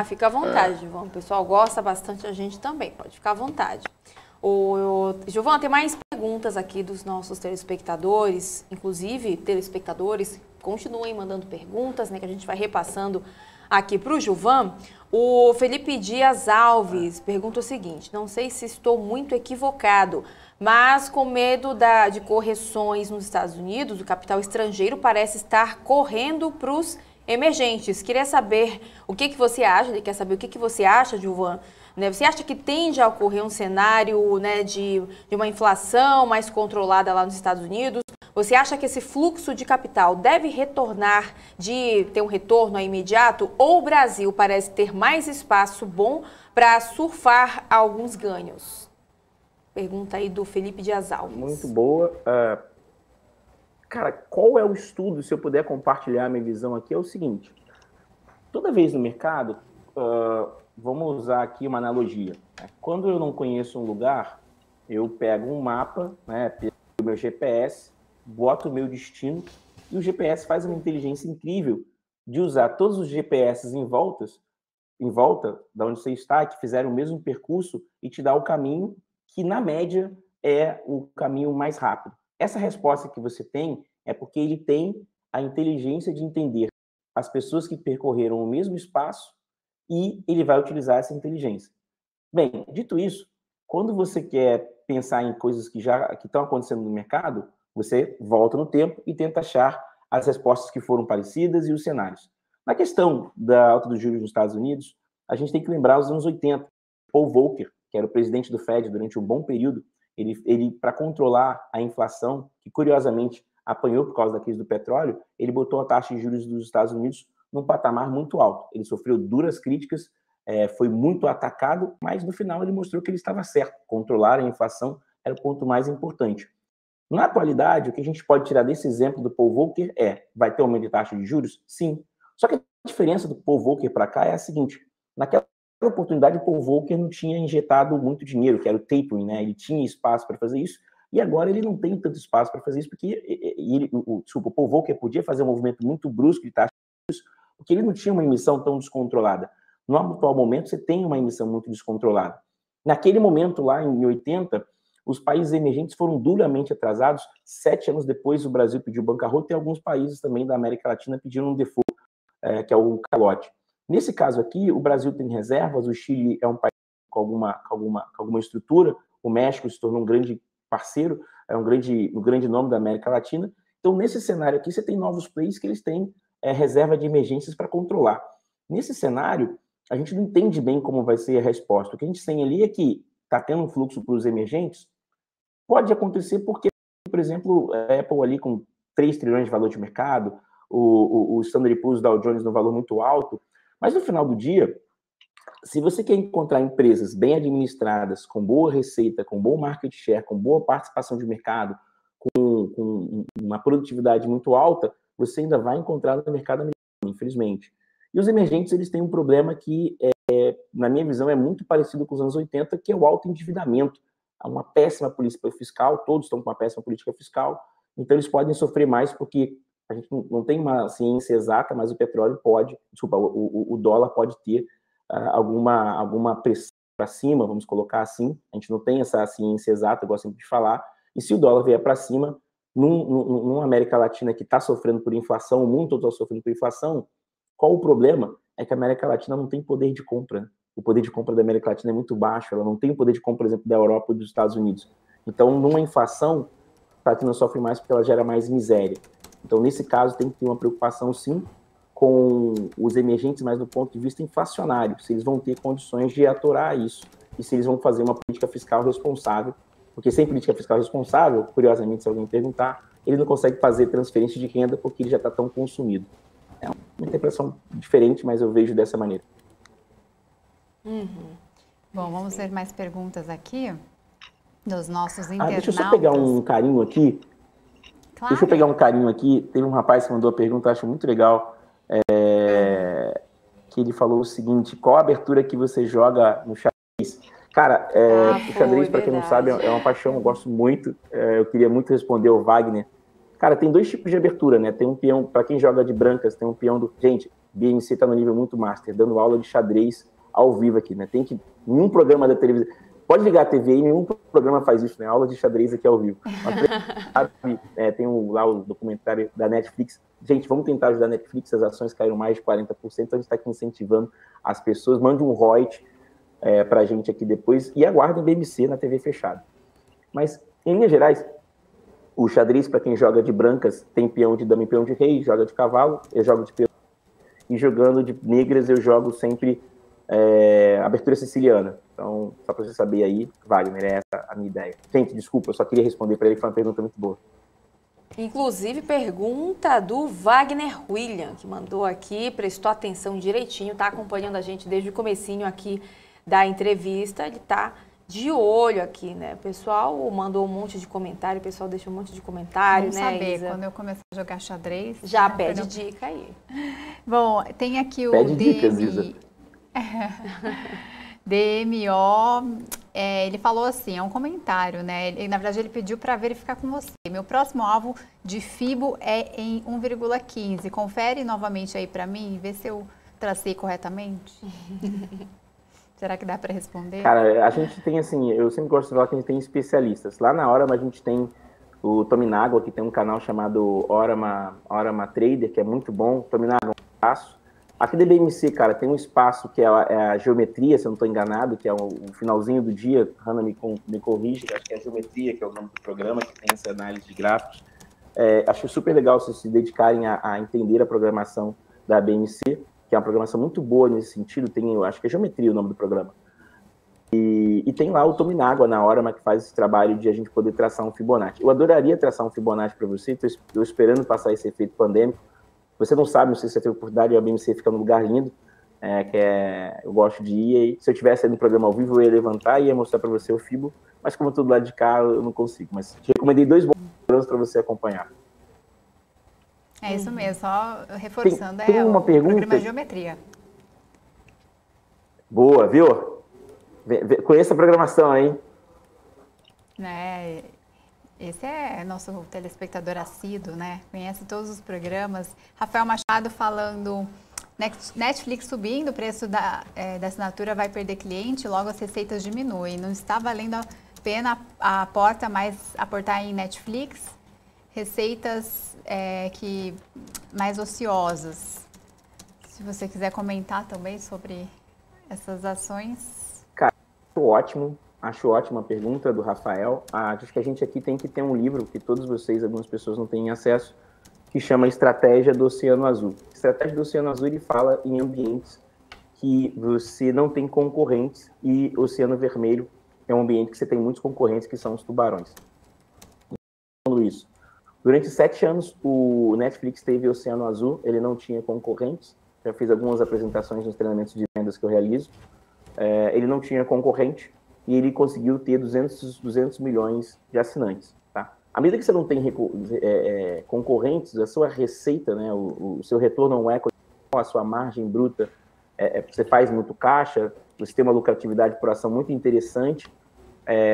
Fica à vontade, Gilvan. O pessoal gosta bastante da gente também, pode ficar à vontade. Gilvan, tem mais perguntas aqui dos nossos telespectadores, inclusive telespectadores, continuem mandando perguntas, né, que a gente vai repassando aqui para o Gilvan. O Felipe Dias Alves pergunta o seguinte, não sei se estou muito equivocado, mas com medo de correções nos Estados Unidos, o capital estrangeiro parece estar correndo para os emergentes. Queria saber o que você acha, ele quer saber o que você acha, Gilvan. Né? Você acha que tende a ocorrer um cenário, né, de uma inflação mais controlada lá nos Estados Unidos? Você acha que esse fluxo de capital deve retornar, de ter um retorno imediato? Ou o Brasil parece ter mais espaço bom para surfar alguns ganhos? Pergunta aí do Felipe Dias Alves. Muito boa. Cara, qual é o estudo, se eu puder compartilhar a minha visão aqui, é o seguinte. Toda vez no mercado, vamos usar aqui uma analogia. Quando eu não conheço um lugar, eu pego um mapa, né, pego o meu GPS, boto o meu destino, e o GPS faz uma inteligência incrível de usar todos os GPS em volta de onde você está, que fizeram o mesmo percurso, e te dá o caminho que, na média, é o caminho mais rápido. Essa resposta que você tem é porque ele tem a inteligência de entender as pessoas que percorreram o mesmo espaço e ele vai utilizar essa inteligência. Bem, dito isso, quando você quer pensar em coisas que estão acontecendo no mercado, você volta no tempo e tenta achar as respostas que foram parecidas e os cenários. Na questão da alta dos juros nos Estados Unidos, a gente tem que lembrar os anos 80. Paul Volcker, que era o presidente do Fed durante um bom período, ele para controlar a inflação, que curiosamente apanhou por causa da crise do petróleo, ele botou a taxa de juros dos Estados Unidos num patamar muito alto. Ele sofreu duras críticas, foi muito atacado, mas no final ele mostrou que ele estava certo. Controlar a inflação era o ponto mais importante. Na atualidade, o que a gente pode tirar desse exemplo do Paul Volcker vai ter aumento de taxa de juros? Sim. Só que a diferença do Paul Volcker para cá é a seguinte: naquela oportunidade, o Paul Volcker não tinha injetado muito dinheiro, que era o tapering, né? Ele tinha espaço para fazer isso, e agora ele não tem tanto espaço para fazer isso, porque o Paul Volcker podia fazer um movimento muito brusco de taxa de juros, porque ele não tinha uma emissão tão descontrolada. No atual momento, você tem uma emissão muito descontrolada. Naquele momento, lá em 80, os países emergentes foram duramente atrasados. 7 anos depois, o Brasil pediu bancarrota e alguns países também da América Latina pediram um default, que é o calote. Nesse caso aqui, o Brasil tem reservas, o Chile é um país com alguma estrutura, o México se tornou um grande parceiro, é um grande nome da América Latina. Então, nesse cenário aqui, você tem novos players que eles têm reserva de emergências para controlar. Nesse cenário, a gente não entende bem como vai ser a resposta. O que a gente tem ali é que está tendo um fluxo para os emergentes, pode acontecer porque, por exemplo, a Apple ali com 3 trilhões de valor de mercado, o Standard & Poor's, Dow Jones no valor muito alto, mas no final do dia, se você quer encontrar empresas bem administradas, com boa receita, com bom market share, com boa participação de mercado, com uma produtividade muito alta, você ainda vai encontrar no mercado americano, infelizmente. E os emergentes, eles têm um problema que, na minha visão, é muito parecido com os anos 80, que é o alto endividamento. Há uma péssima política fiscal, todos estão com uma péssima política fiscal, então eles podem sofrer mais porque a gente não tem uma ciência exata, mas o petróleo pode, o dólar pode ter alguma pressão para cima, vamos colocar assim. A gente não tem essa ciência exata, eu gosto sempre de falar. E se o dólar vier para cima, numa América Latina que está sofrendo por inflação, o mundo todo está sofrendo por inflação, qual o problema? É que a América Latina não tem poder de compra. O poder de compra da América Latina é muito baixo, ela não tem o poder de compra, por exemplo, da Europa ou dos Estados Unidos. Então, numa inflação, a Latina sofre mais porque ela gera mais miséria. Então, nesse caso, tem que ter uma preocupação, sim, com os emergentes, mas do ponto de vista inflacionário, se eles vão ter condições de aturar isso, e se eles vão fazer uma política fiscal responsável, porque sem política fiscal responsável, curiosamente, se alguém perguntar, ele não consegue fazer transferência de renda porque ele já está tão consumido. É uma interpretação diferente, mas eu vejo dessa maneira. Bom, vamos ver mais perguntas aqui dos nossos internautas. Deixa eu só pegar um carinho aqui. Claro. Deixa eu pegar um carinho aqui. Teve um rapaz que mandou a pergunta, acho muito legal, que ele falou o seguinte: qual a abertura que você joga no xadrez? Cara, o xadrez, para quem não sabe, é uma paixão, eu gosto muito. Eu queria muito responder ao Wagner. Cara, tem 2 tipos de abertura, né? Tem um peão, para quem joga de brancas, tem um peão do... Gente, BMC tá no nível muito master, dando aula de xadrez ao vivo aqui, né? Tem que... Nenhum programa da televisão... Pode ligar a TV e nenhum programa faz isso, né? Aula de xadrez aqui ao vivo. Tem lá o documentário da Netflix. Gente, vamos tentar ajudar a Netflix, as ações caíram mais de 40%, então a gente está aqui incentivando as pessoas. Mande um ROIT pra gente aqui depois e aguardem BMC na TV fechada. Mas, em linhas gerais, o xadrez, para quem joga de brancas, tem peão de dama e peão de rei, joga de cavalo, eu jogo de peão. E jogando de negras, eu jogo sempre abertura siciliana. Então, só para você saber aí, Wagner, é essa a minha ideia. Gente, desculpa, eu só queria responder para ele, que foi uma pergunta muito boa. Inclusive, pergunta do Wagner William, que mandou aqui, prestou atenção direitinho, está acompanhando a gente desde o comecinho aqui da entrevista, ele está de olho aqui, né? O pessoal mandou um monte de comentário, o pessoal deixou um monte de comentário, vamos né, saber, Isa? Quando eu começar a jogar xadrez... Já pede dica aí. Bom, tem aqui o Pede dicas, Isa. DMO, ele falou assim, é um comentário, né? Na verdade, ele pediu para verificar com você. Meu próximo alvo de FIBO é em 1,15. Confere novamente aí para mim, vê se eu tracei corretamente. Será que dá para responder? Cara, a gente tem assim, eu sempre gosto de falar que a gente tem especialistas. Lá na Orama a gente tem o Tominaga, que tem um canal chamado Orama Trader, que é muito bom. Tominaga, um abraço. Aqui da BMC, cara, tem um espaço que é a geometria, se eu não estou enganado, que é o finalzinho do dia, Hannah me corrige, acho que é a geometria, que é o nome do programa, que tem essa análise de gráficos. Acho super legal vocês se dedicarem a entender a programação da BMC, que é uma programação muito boa nesse sentido. Eu acho que é Geometria o nome do programa. E tem lá o Tominágua na hora, que faz esse trabalho de a gente poder traçar um Fibonacci. Eu adoraria traçar um Fibonacci para você, estou esperando passar esse efeito pandêmico. Você não sabe, não sei se você teve oportunidade, a BMC fica num lugar lindo, eu gosto de ir. Se eu tivesse aí no programa ao vivo, eu ia levantar e ia mostrar para você o Fibo, mas como eu estou do lado de cá, eu não consigo. Mas te recomendei 2 bons programas para você acompanhar. É isso mesmo, só reforçando, tem uma pergunta? Programa Geometria. Boa, viu? Conheça a programação, hein? Esse é nosso telespectador assíduo, né? Conhece todos os programas. Rafael Machado falando, Netflix subindo, o preço da assinatura vai perder cliente, logo as receitas diminuem. Não está valendo a pena aportar em Netflix, receitas mais ociosas. Se você quiser comentar também sobre essas ações. Cara, acho ótima a pergunta do Rafael. Acho que a gente aqui tem que ter um livro que todos vocês, algumas pessoas não têm acesso, que chama Estratégia do Oceano Azul. Estratégia do Oceano Azul, ele fala em ambientes que você não tem concorrentes, e Oceano Vermelho é um ambiente que você tem muitos concorrentes, que são os tubarões. Isso. Durante 7 anos, o Netflix teve Oceano Azul, ele não tinha concorrentes. Já fiz algumas apresentações nos treinamentos de vendas que eu realizo. Ele não tinha concorrente e ele conseguiu ter 200 milhões de assinantes. Tá? À medida que você não tem concorrentes, a sua receita, né, o seu retorno ao equity, a sua margem bruta, você faz muito caixa, você tem uma lucratividade por ação muito interessante,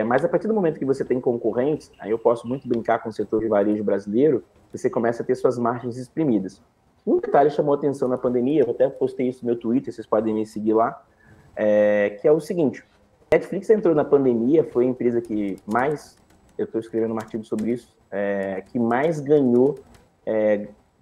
mas a partir do momento que você tem concorrentes, aí eu posso muito brincar com o setor de varejo brasileiro, você começa a ter suas margens exprimidas. Um detalhe chamou a atenção na pandemia, eu até postei isso no meu Twitter, vocês podem me seguir lá, que é o seguinte: Netflix entrou na pandemia, foi a empresa que mais, eu estou escrevendo um artigo sobre isso, que mais ganhou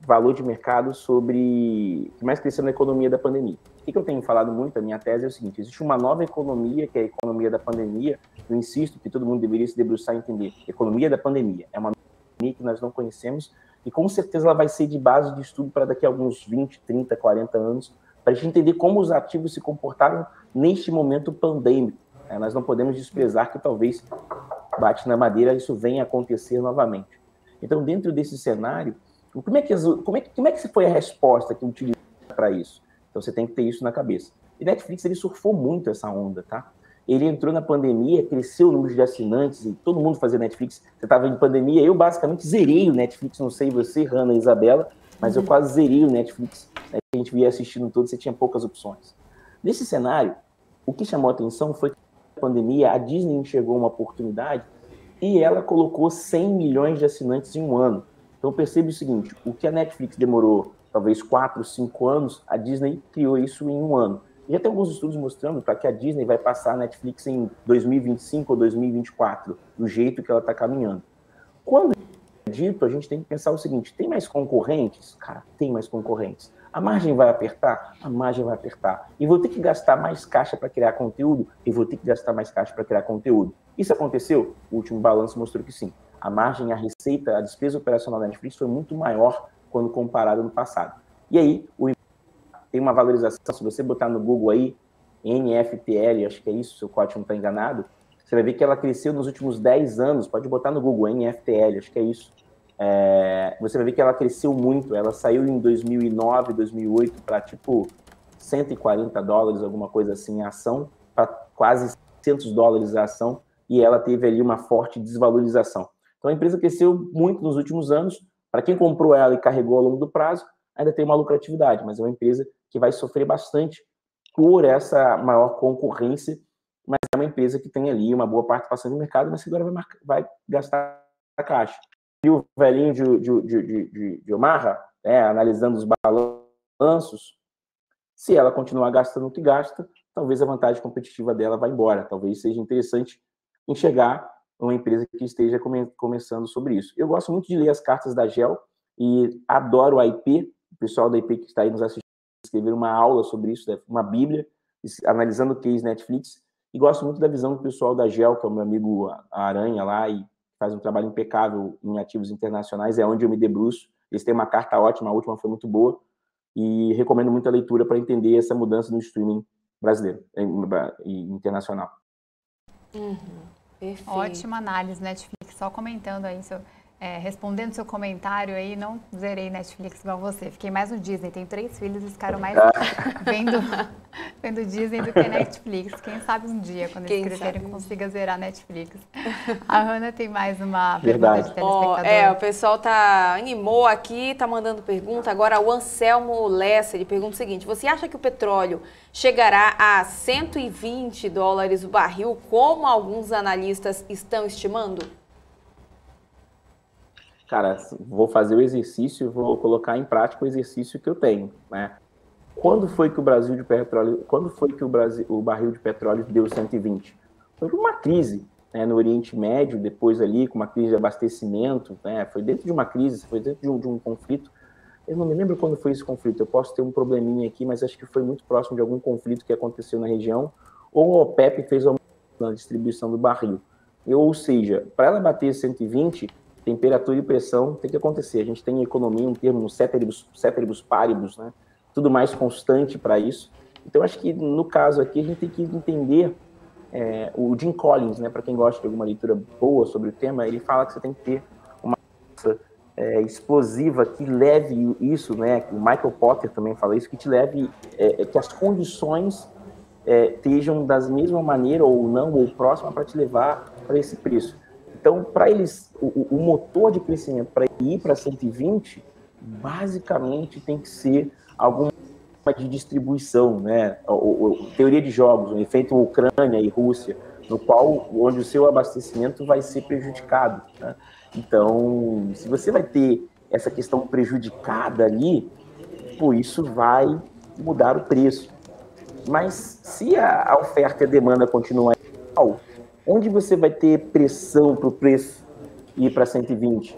valor de mercado que mais cresceu na economia da pandemia. O que eu tenho falado muito, a minha tese é o seguinte: existe uma nova economia, que é a economia da pandemia. Eu insisto que todo mundo deveria se debruçar e entender. Economia da pandemia é uma economia que nós não conhecemos, e com certeza ela vai ser de base de estudo para daqui a alguns 20, 30, 40 anos, para a gente entender como os ativos se comportaram neste momento pandêmico. Nós não podemos desprezar que talvez, bate na madeira, isso venha a acontecer novamente. Então, dentro desse cenário, como é que foi a resposta que utilizou para isso? Então, você tem que ter isso na cabeça. E Netflix, ele surfou muito essa onda, tá? Ele entrou na pandemia, cresceu o número de assinantes, e todo mundo fazia Netflix. Você estava em pandemia, eu basicamente zerei o Netflix, não sei você, Hanna e Isabela, mas eu quase zerei o Netflix. A gente via assistindo todo, você tinha poucas opções. Nesse cenário, o que chamou a atenção foi que na pandemia a Disney enxergou uma oportunidade e ela colocou 100 milhões de assinantes em um ano. Então percebe o seguinte: o que a Netflix demorou talvez 4, 5 anos, a Disney criou isso em um ano. Já tem alguns estudos mostrando para que a Disney vai passar a Netflix em 2025 ou 2024, do jeito que ela está caminhando. Quando é dito, a gente tem que pensar o seguinte: tem mais concorrentes? Cara, tem mais concorrentes. A margem vai apertar? A margem vai apertar. E vou ter que gastar mais caixa para criar conteúdo? E vou ter que gastar mais caixa para criar conteúdo. Isso aconteceu? O último balanço mostrou que sim. A margem, a receita, a despesa operacional da Netflix foi muito maior quando comparado no passado. E aí, tem uma valorização, se você botar no Google aí, NFTL, acho que é isso, se o código não está enganado, você vai ver que ela cresceu nos últimos 10 anos, pode botar no Google, NFTL, acho que é isso. Você vai ver que ela cresceu muito, ela saiu em 2009, 2008 para tipo $140, alguma coisa assim, a ação, para quase $600 a ação, e ela teve ali uma forte desvalorização. Então a empresa cresceu muito nos últimos anos. Para quem comprou ela e carregou ao longo do prazo, ainda tem uma lucratividade, mas é uma empresa que vai sofrer bastante por essa maior concorrência, mas é uma empresa que tem ali uma boa participação no mercado, mas que agora vai gastar a caixa. E o velhinho de Omaha, analisando os balanços, se ela continuar gastando o que gasta, talvez a vantagem competitiva dela vá embora. Talvez seja interessante enxergar uma empresa que esteja começando sobre isso. Eu gosto muito de ler as cartas da GEL e adoro a IP. O pessoal da IP que está aí nos assistindo escrever uma aula sobre isso, uma bíblia, analisando o case Netflix. E gosto muito da visão do pessoal da GEL, que é o meu amigo Aranha lá, e faz um trabalho impecável em ativos internacionais, é onde eu me debruço. Eles têm uma carta ótima, a última foi muito boa, e recomendo muito a leitura para entender essa mudança no streaming brasileiro e internacional. Perfeito. Ótima análise, Netflix. Só comentando aí, respondendo seu comentário aí, não zerei Netflix igual você. Fiquei mais no Disney. Tenho 3 filhos e ficaram mais vendo Disney do que Netflix. Quem sabe um dia, quando eles crescerem, consiga zerar Netflix. A Hannah tem mais uma pergunta de telespectador. O pessoal animou aqui, tá mandando pergunta. Agora o Anselmo Lessa, ele pergunta o seguinte: você acha que o petróleo chegará a $120 o barril, como alguns analistas estão estimando? Cara, vou fazer o exercício, vou colocar em prática o exercício que eu tenho, né? Quando foi que o barril de petróleo deu 120? Foi uma crise, né, no Oriente Médio, depois ali com uma crise de abastecimento, né? Foi dentro de uma crise, foi dentro de um conflito. Eu não me lembro quando foi esse conflito. Eu posso ter um probleminha aqui, mas acho que foi muito próximo de algum conflito que aconteceu na região. Ou a OPEP fez uma distribuição do barril. Ou seja, para ela bater 120, temperatura e pressão tem que acontecer. A gente tem em economia um termo, ceteris paribus, né? Tudo mais constante para isso. Então, acho que no caso aqui a gente tem que entender o Jim Collins, né? Para quem gosta de alguma leitura boa sobre o tema, ele fala que você tem que ter uma força explosiva que leve isso, né? O Michael Porter também fala isso, que te leve, que as condições estejam das mesma maneira ou não, ou próxima, para te levar para esse preço. Então, para eles, o motor de crescimento para ir para 120, basicamente tem que ser alguma de distribuição, né? Teoria de jogos, um efeito Ucrânia e Rússia, onde o seu abastecimento vai ser prejudicado, né? Então, se você vai ter essa questão prejudicada ali, isso vai mudar o preço. Mas se a oferta e a demanda continuar igual, onde você vai ter pressão para o preço ir para 120?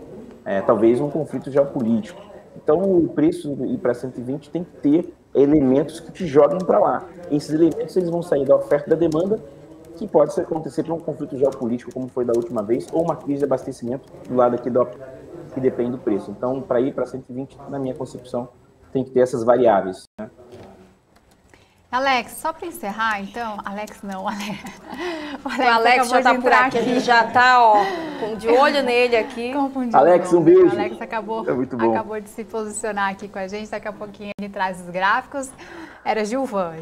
Talvez um conflito geopolítico. Então, o preço ir para 120 tem que ter elementos que te joguem para lá. Esses elementos eles vão sair da oferta e da demanda, que pode acontecer por um conflito geopolítico, como foi da última vez, ou uma crise de abastecimento do lado aqui que depende do preço. Então, para ir para 120, na minha concepção, tem que ter essas variáveis, né? Alex, só para encerrar, então, o Alex já está por aqui, ele já está de olho nele aqui. Confundiu. Alex, um beijo. O Alex acabou de se posicionar aqui com a gente, daqui a pouquinho ele traz os gráficos. Era Gilvan.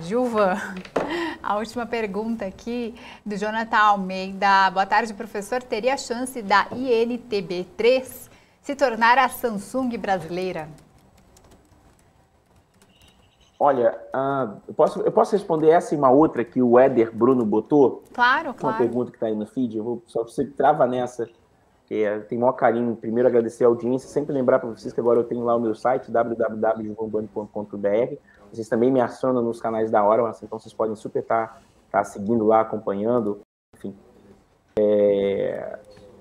A última pergunta aqui do Jonathan Almeida. Boa tarde, professor. Teria a chance da INTB3 se tornar a Samsung brasileira? Olha, eu posso responder essa e uma outra que o Éder Bruno botou? Claro. Uma pergunta que está aí no feed. Só você trava nessa, que tem maior carinho. Primeiro, agradecer a audiência. Sempre lembrar para vocês que agora eu tenho lá o meu site, www.joãobani.com.br. Vocês também me acionam nos canais da Hora, então vocês podem super estar seguindo lá, acompanhando. Enfim.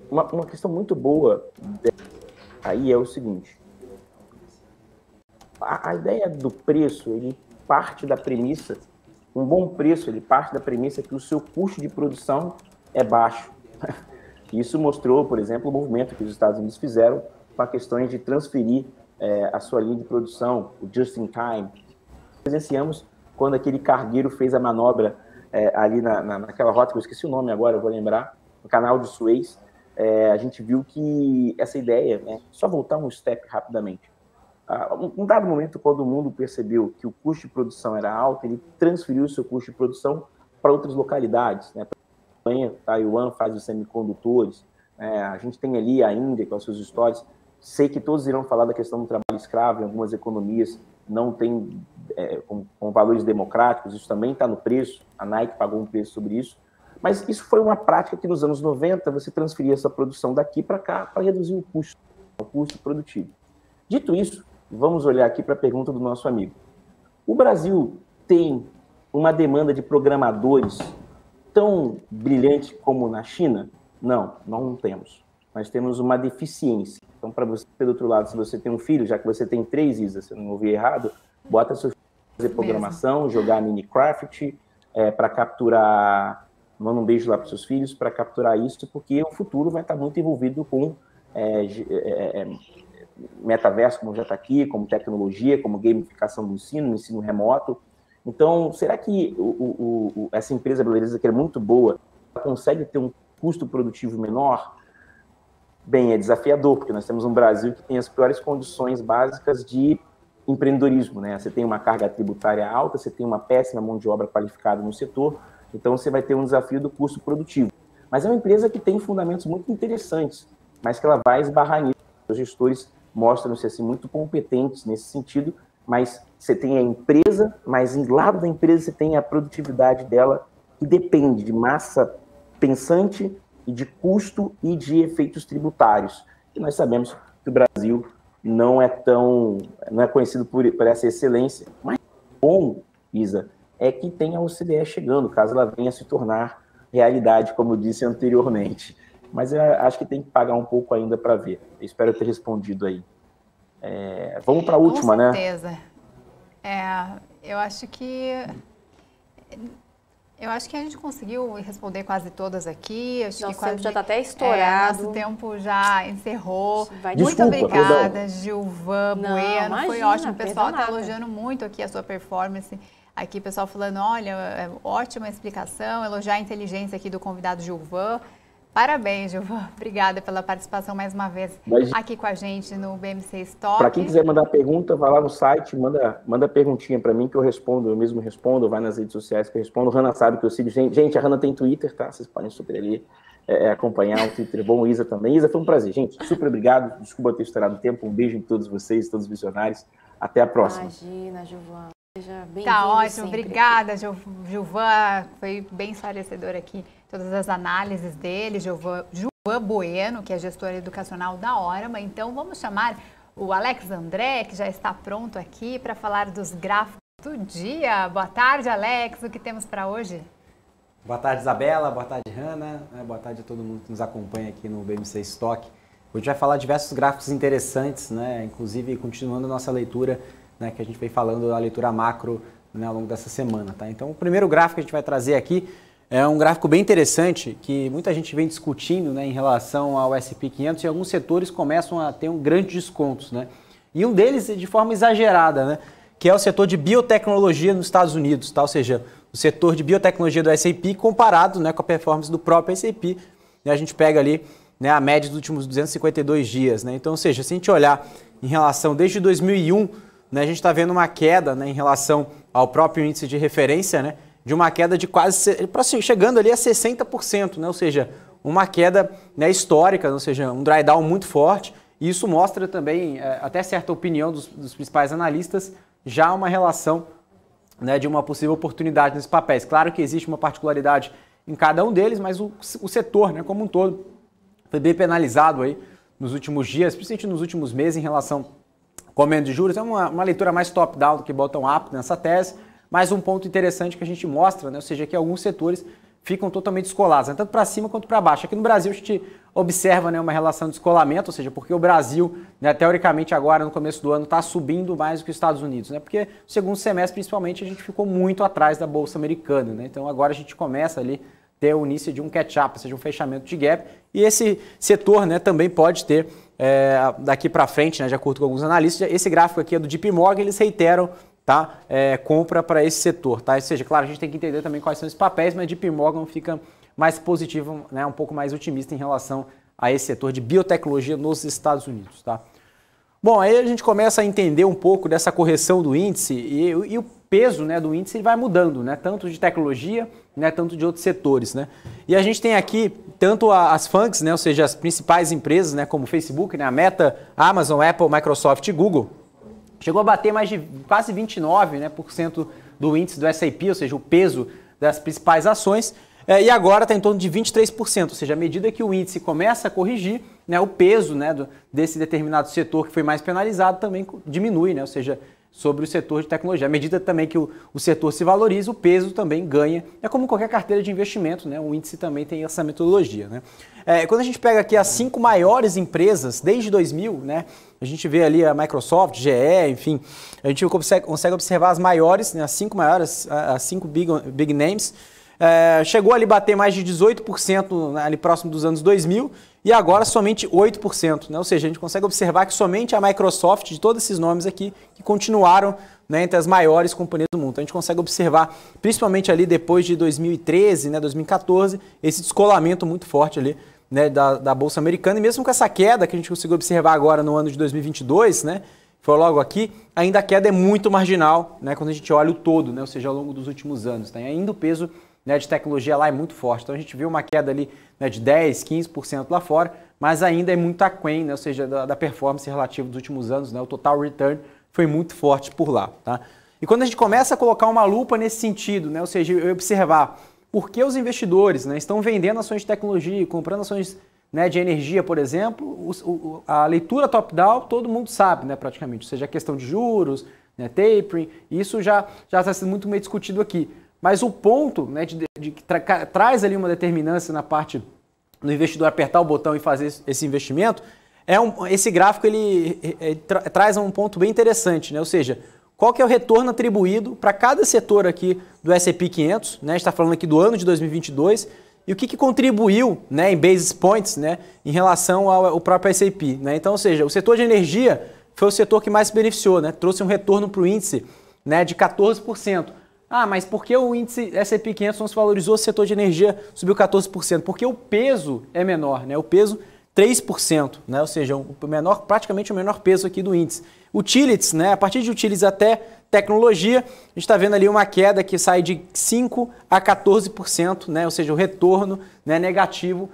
Uma questão muito boa aí é o seguinte. A ideia do preço, ele parte da premissa, um bom preço, ele parte da premissa que o seu custo de produção é baixo. Isso mostrou, por exemplo, o movimento que os Estados Unidos fizeram com a questão de transferir a sua linha de produção, o just-in-time. Presenciamos quando aquele cargueiro fez a manobra ali naquela rota, que eu esqueci o nome agora, eu vou lembrar, no canal de Suez. A gente viu que essa ideia, só voltar um step rapidamente. Um dado momento, quando o mundo percebeu que o custo de produção era alto, ele transferiu o seu custo de produção para outras localidades, né? Taiwan faz os semicondutores, a gente tem ali a Índia com as suas histórias. Sei que todos irão falar da questão do trabalho escravo, em algumas economias não tem com valores democráticos, isso também está no preço, a Nike pagou um preço sobre isso, mas isso foi uma prática que nos anos 90 você transferia essa produção daqui para cá para reduzir o custo produtivo. Dito isso, vamos olhar aqui para a pergunta do nosso amigo. O Brasil tem uma demanda de programadores tão brilhante como na China? Não, não temos. Nós temos uma deficiência. Então, para você, do outro lado, se você tem um filho, já que você tem 3, Isa, se eu não ouvi errado, bota seu filho para fazer programação, jogar Minecraft, para capturar manda um beijo lá para os seus filhos para capturar isso, porque o futuro vai estar muito envolvido com metaverso, como já está aqui, como tecnologia, como gamificação do ensino remoto. Então, será que essa empresa brasileira, que é muito boa, consegue ter um custo produtivo menor? Bem, é desafiador, porque nós temos um Brasil que tem as piores condições básicas de empreendedorismo, né? Você tem uma carga tributária alta, você tem uma péssima mão de obra qualificada no setor, então você vai ter um desafio do custo produtivo. Mas é uma empresa que tem fundamentos muito interessantes, mas que ela vai esbarrar nisso. Os gestores mostram-se assim, muito competentes nesse sentido, mas você tem a empresa, mas em lado da empresa você tem a produtividade dela, que depende de massa pensante e de custo e de efeitos tributários. E nós sabemos que o Brasil não é conhecido por essa excelência. Mas bom, Isa, é que tem a OCDE chegando, caso ela venha se tornar realidade, como eu disse anteriormente. Mas eu acho que tem que pagar um pouco ainda para ver. Eu espero ter respondido aí. Vamos para a última, né? Com certeza. Eu acho que a gente conseguiu responder quase todas aqui. Nosso tempo já está até estourado. Nosso tempo já encerrou. Desculpa, muito obrigada, perdão. Gilvan Bueno. Imagina, foi ótimo. O pessoal está nada. elogiando muito aqui a sua performance. Aqui o pessoal falando, olha, ótima explicação, elogiar a inteligência aqui do convidado Gilvan. Parabéns, Gilvan. Obrigada pela participação mais uma vez aqui com a gente no BMC Stock. Para quem quiser mandar pergunta, vai lá no site, manda perguntinha para mim que eu respondo, eu mesmo respondo, vai nas redes sociais que eu respondo. Hanna sabe que eu sigo. Gente, a Hanna tem Twitter, tá? Vocês podem super ali acompanhar o Twitter bom. Isa também. Isa, foi um prazer, gente. Super obrigado. Desculpa ter estourado o tempo. Um beijo em todos vocês, todos os visionários. Até a próxima. Imagina, Gilvan. Seja bem-vindo. Tá ótimo. Sempre. Obrigada, Gilvan. Foi bem esclarecedor aqui. Todas as análises dele, Gilvan Bueno, que é gestor educacional da Orama. Então, vamos chamar o Alex André, que já está pronto aqui para falar dos gráficos do dia. Boa tarde, Alex. O que temos para hoje? Boa tarde, Isabela. Boa tarde, Hanna. Boa tarde a todo mundo que nos acompanha aqui no BMC Stock. Hoje a gente vai falar de diversos gráficos interessantes, né? Inclusive continuando a nossa leitura, né, que a gente veio falando da leitura macro, né, ao longo dessa semana. Tá? Então, o primeiro gráfico que a gente vai trazer aqui é um gráfico bem interessante que muita gente vem discutindo, né, em relação ao S&P 500 e alguns setores começam a ter grandes descontos. Né? E um deles de forma exagerada, né, que é o setor de biotecnologia nos Estados Unidos, tá? Ou seja, o setor de biotecnologia do S&P comparado, né, com a performance do próprio S&P. Né, a gente pega ali, né, a média dos últimos 252 dias. Né? Então, ou seja, se a gente olhar em relação desde 2001, né, a gente está vendo uma queda, né, em relação ao próprio índice de referência, né, de uma queda de quase, chegando ali a 60%, né, ou seja, uma queda, né, histórica, ou seja, um drawdown muito forte. E isso mostra também, até certa opinião dos principais analistas, já uma relação, né, de uma possível oportunidade nesses papéis. Claro que existe uma particularidade em cada um deles, mas o setor, né, como um todo foi bem penalizado aí nos últimos dias, principalmente nos últimos meses em relação ao aumento de juros. É uma leitura mais top-down do que bottom-up nessa tese, mas um ponto interessante que a gente mostra, né, ou seja, que alguns setores ficam totalmente descolados, né, tanto para cima quanto para baixo. Aqui no Brasil a gente observa, né, uma relação de descolamento, ou seja, porque o Brasil, né, teoricamente agora no começo do ano está subindo mais do que os Estados Unidos, né, porque no segundo semestre principalmente a gente ficou muito atrás da Bolsa Americana, né, então agora a gente começa ali ter o início de um catch-up, ou seja, um fechamento de gap, e esse setor, né, também pode ter daqui para frente, né, de acordo com alguns analistas, esse gráfico aqui é do JP Morgan, eles reiteram, tá, compra para esse setor, tá? Ou seja, claro, a gente tem que entender também quais são esses papéis, mas JP Morgan fica mais positivo, né, um pouco mais otimista em relação a esse setor de biotecnologia nos Estados Unidos, tá? Bom, aí a gente começa a entender um pouco dessa correção do índice e o peso, né, do índice ele vai mudando, né, tanto de tecnologia, né, tanto de outros setores, né? E a gente tem aqui tanto as FANGs, né, ou seja, as principais empresas, né, como Facebook, né, a Meta, Amazon, Apple, Microsoft e Google, chegou a bater mais de quase 29%, né, do índice do S&P, ou seja, o peso das principais ações, e agora está em torno de 23%, ou seja, à medida que o índice começa a corrigir, né, o peso, né, desse determinado setor que foi mais penalizado também diminui, né, ou seja, sobre o setor de tecnologia. À medida também que o setor se valoriza, o peso também ganha. É como qualquer carteira de investimento, né, o índice também tem essa metodologia. Né. Quando a gente pega aqui as 5 maiores empresas desde 2000, né, a gente vê ali a Microsoft, GE, enfim, a gente consegue observar as maiores, né, as 5 maiores, as 5 big names. chegou ali a bater mais de 18%, né, ali próximo dos anos 2000 e agora somente 8%. Né? Ou seja, a gente consegue observar que somente a Microsoft, de todos esses nomes aqui, que continuaram, né, entre as maiores companhias do mundo. Então a gente consegue observar, principalmente ali depois de 2013, né, 2014, esse descolamento muito forte ali, né, da Bolsa Americana. E mesmo com essa queda que a gente conseguiu observar agora no ano de 2022, né, foi logo aqui, ainda a queda é muito marginal, né, quando a gente olha o todo, né, ou seja, ao longo dos últimos anos. Tá? E ainda o peso, né, de tecnologia lá é muito forte. Então a gente viu uma queda ali, né, de 10%, 15% lá fora, mas ainda é muito aquém, né, ou seja, da performance relativa dos últimos anos. Né, o total return foi muito forte por lá. Tá? E quando a gente começa a colocar uma lupa nesse sentido, né, ou seja, eu observar por que os investidores, né, estão vendendo ações de tecnologia, comprando ações, né, de energia, por exemplo, a leitura top-down todo mundo sabe, né, praticamente, ou seja, a questão de juros, né, tapering, isso já está sendo muito meio discutido aqui. Mas o ponto, né, que traz ali uma determinância na parte do investidor apertar o botão e fazer esse investimento, esse gráfico ele traz um ponto bem interessante, né, ou seja, qual que é o retorno atribuído para cada setor aqui do S&P 500, né, a gente está falando aqui do ano de 2022, e o que contribuiu, né, em basis points, né, em relação ao próprio S&P. Né? Então, ou seja, o setor de energia foi o setor que mais se beneficiou, né? Trouxe um retorno para o índice, né, de 14%. Ah, mas por que o índice S&P 500 não se valorizou, o setor de energia subiu 14%? Porque o peso é menor, né? O peso 3%, né? Ou seja, praticamente o menor peso aqui do índice. Utilities, né? A partir de utilities até tecnologia, a gente está vendo ali uma queda que sai de 5% a 14%, né? Ou seja, o retorno, né, negativo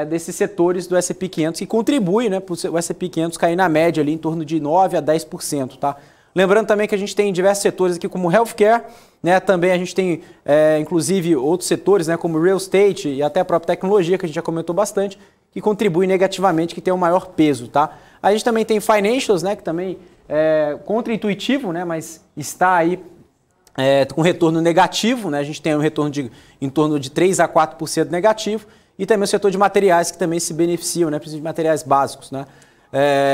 desses setores do S&P 500, que contribui, né, para o S&P 500 cair na média ali em torno de 9% a 10%. Tá? Lembrando também que a gente tem diversos setores aqui como healthcare, né? Também a gente tem inclusive outros setores, né, como real estate e até a própria tecnologia, que a gente já comentou bastante, que contribui negativamente, que tem um maior peso. Tá? A gente também tem financials, né, que também contra-intuitivo, né, mas está aí com retorno negativo, né, a gente tem um retorno em torno de 3% a 4% negativo, e também o setor de materiais, que também se beneficiam, né, principalmente de materiais básicos. Né.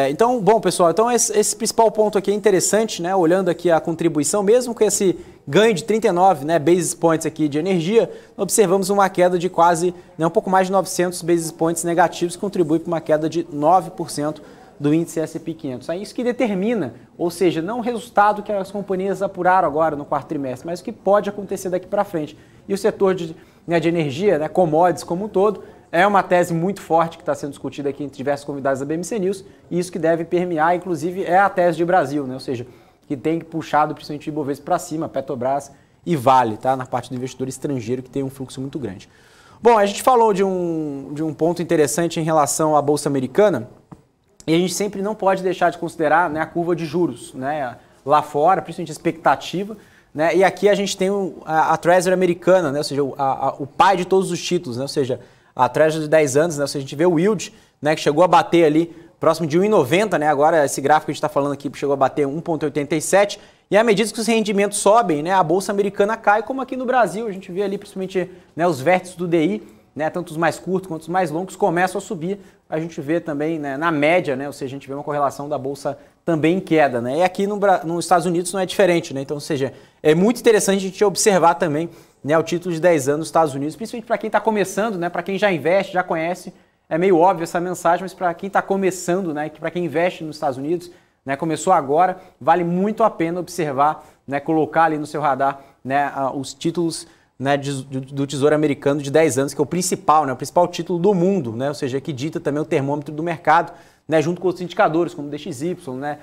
Então, bom, pessoal, então esse principal ponto aqui é interessante, né, olhando aqui a contribuição, mesmo com esse ganho de 39, né, basis points aqui de energia, observamos uma queda de quase, né, um pouco mais de 900 basis points negativos, que contribui para uma queda de 9% do índice S&P 500. É isso que determina, ou seja, não o resultado que as companhias apuraram agora no quarto trimestre, mas o que pode acontecer daqui para frente. E o setor de energia, né, commodities como um todo, é uma tese muito forte que está sendo discutida aqui entre diversos convidados da BMC News, e isso que deve permear, inclusive, é a tese de Brasil, né, ou seja, que tem puxado principalmente o Ibovespa para cima, Petrobras e Vale, tá, na parte do investidor estrangeiro, que tem um fluxo muito grande. Bom, a gente falou de um ponto interessante em relação à Bolsa Americana, e a gente sempre não pode deixar de considerar, né, a curva de juros, né, lá fora, principalmente a expectativa, né, e aqui a gente tem a Treasury americana, né, ou seja, o pai de todos os títulos, né, ou seja, a Treasury de 10 anos, né, ou seja, a gente vê o yield, né, que chegou a bater ali próximo de 1,90, né, agora esse gráfico que a gente está falando aqui chegou a bater 1,87, e à medida que os rendimentos sobem, né, a Bolsa Americana cai, como aqui no Brasil, a gente vê ali principalmente, né, os vértices do DI, né, tanto os mais curtos quanto os mais longos, começam a subir. A gente vê também, né, na média, né, ou seja, a gente vê uma correlação da Bolsa também em queda. Né, e aqui nos Estados Unidos não é diferente. Né, então, ou seja, é muito interessante a gente observar também, né, o título de 10 anos nos Estados Unidos, principalmente para quem está começando, né, para quem já investe, já conhece, é meio óbvio essa mensagem, mas para quem está começando, né, para quem investe nos Estados Unidos, né, começou agora, vale muito a pena observar, né, colocar ali no seu radar, né, os títulos, né, do Tesouro Americano de 10 anos, que é o principal, né, o principal título do mundo, né, ou seja, que dita também o termômetro do mercado, né, junto com outros indicadores, como o DXY, né,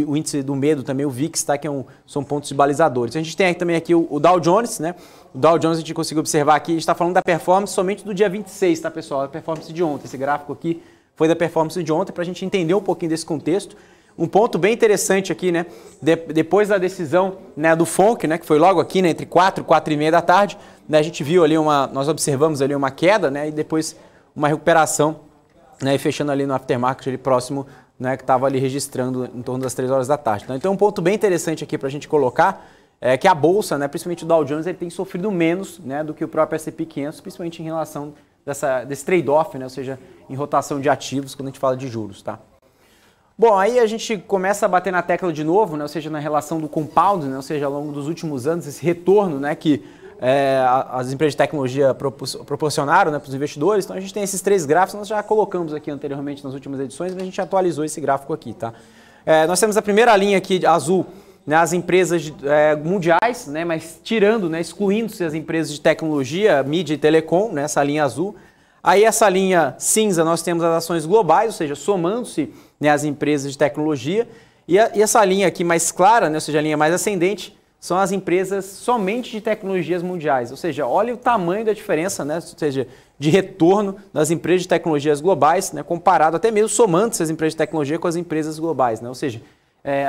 o índice do medo também, o VIX, tá, que são pontos balizadores. A gente tem também aqui o Dow Jones, né, o Dow Jones a gente conseguiu observar aqui, a gente está falando da performance somente do dia 26, tá, pessoal, a performance de ontem, esse gráfico aqui foi da performance de ontem, para a gente entender um pouquinho desse contexto. Um ponto bem interessante aqui, né, depois da decisão, né, do FONC, né, que foi logo aqui, né, entre 4 e 4h30 da tarde, né, a gente viu ali nós observamos ali uma queda, né, e depois uma recuperação, né, e fechando ali no aftermarket ali próximo, né, que estava ali registrando em torno das 3 horas da tarde. Então um ponto bem interessante aqui para a gente colocar é que a Bolsa, né, principalmente o Dow Jones, ele tem sofrido menos, né, do que o próprio S&P 500, principalmente em relação desse trade-off, né, ou seja, em rotação de ativos, quando a gente fala de juros, tá? Bom, aí a gente começa a bater na tecla de novo, né, ou seja, na relação do compound, né, ou seja, ao longo dos últimos anos, esse retorno, né, que as empresas de tecnologia proporcionaram, né, para os investidores. Então a gente tem esses 3 gráficos, nós já colocamos aqui anteriormente nas últimas edições, mas a gente atualizou esse gráfico aqui. Tá? Nós temos a primeira linha aqui, azul, né, as empresas mundiais, né, mas tirando, né, excluindo-se as empresas de tecnologia, mídia e telecom, né, essa linha azul. Aí essa linha cinza nós temos as ações globais, ou seja, somando-se, né, as empresas de tecnologia. E essa linha aqui mais clara, né, ou seja, a linha mais ascendente, são as empresas somente de tecnologias mundiais. Ou seja, olha o tamanho da diferença, né, ou seja, de retorno das empresas de tecnologias globais, né, comparado até mesmo somando-se as empresas de tecnologia com as empresas globais. Né, ou seja,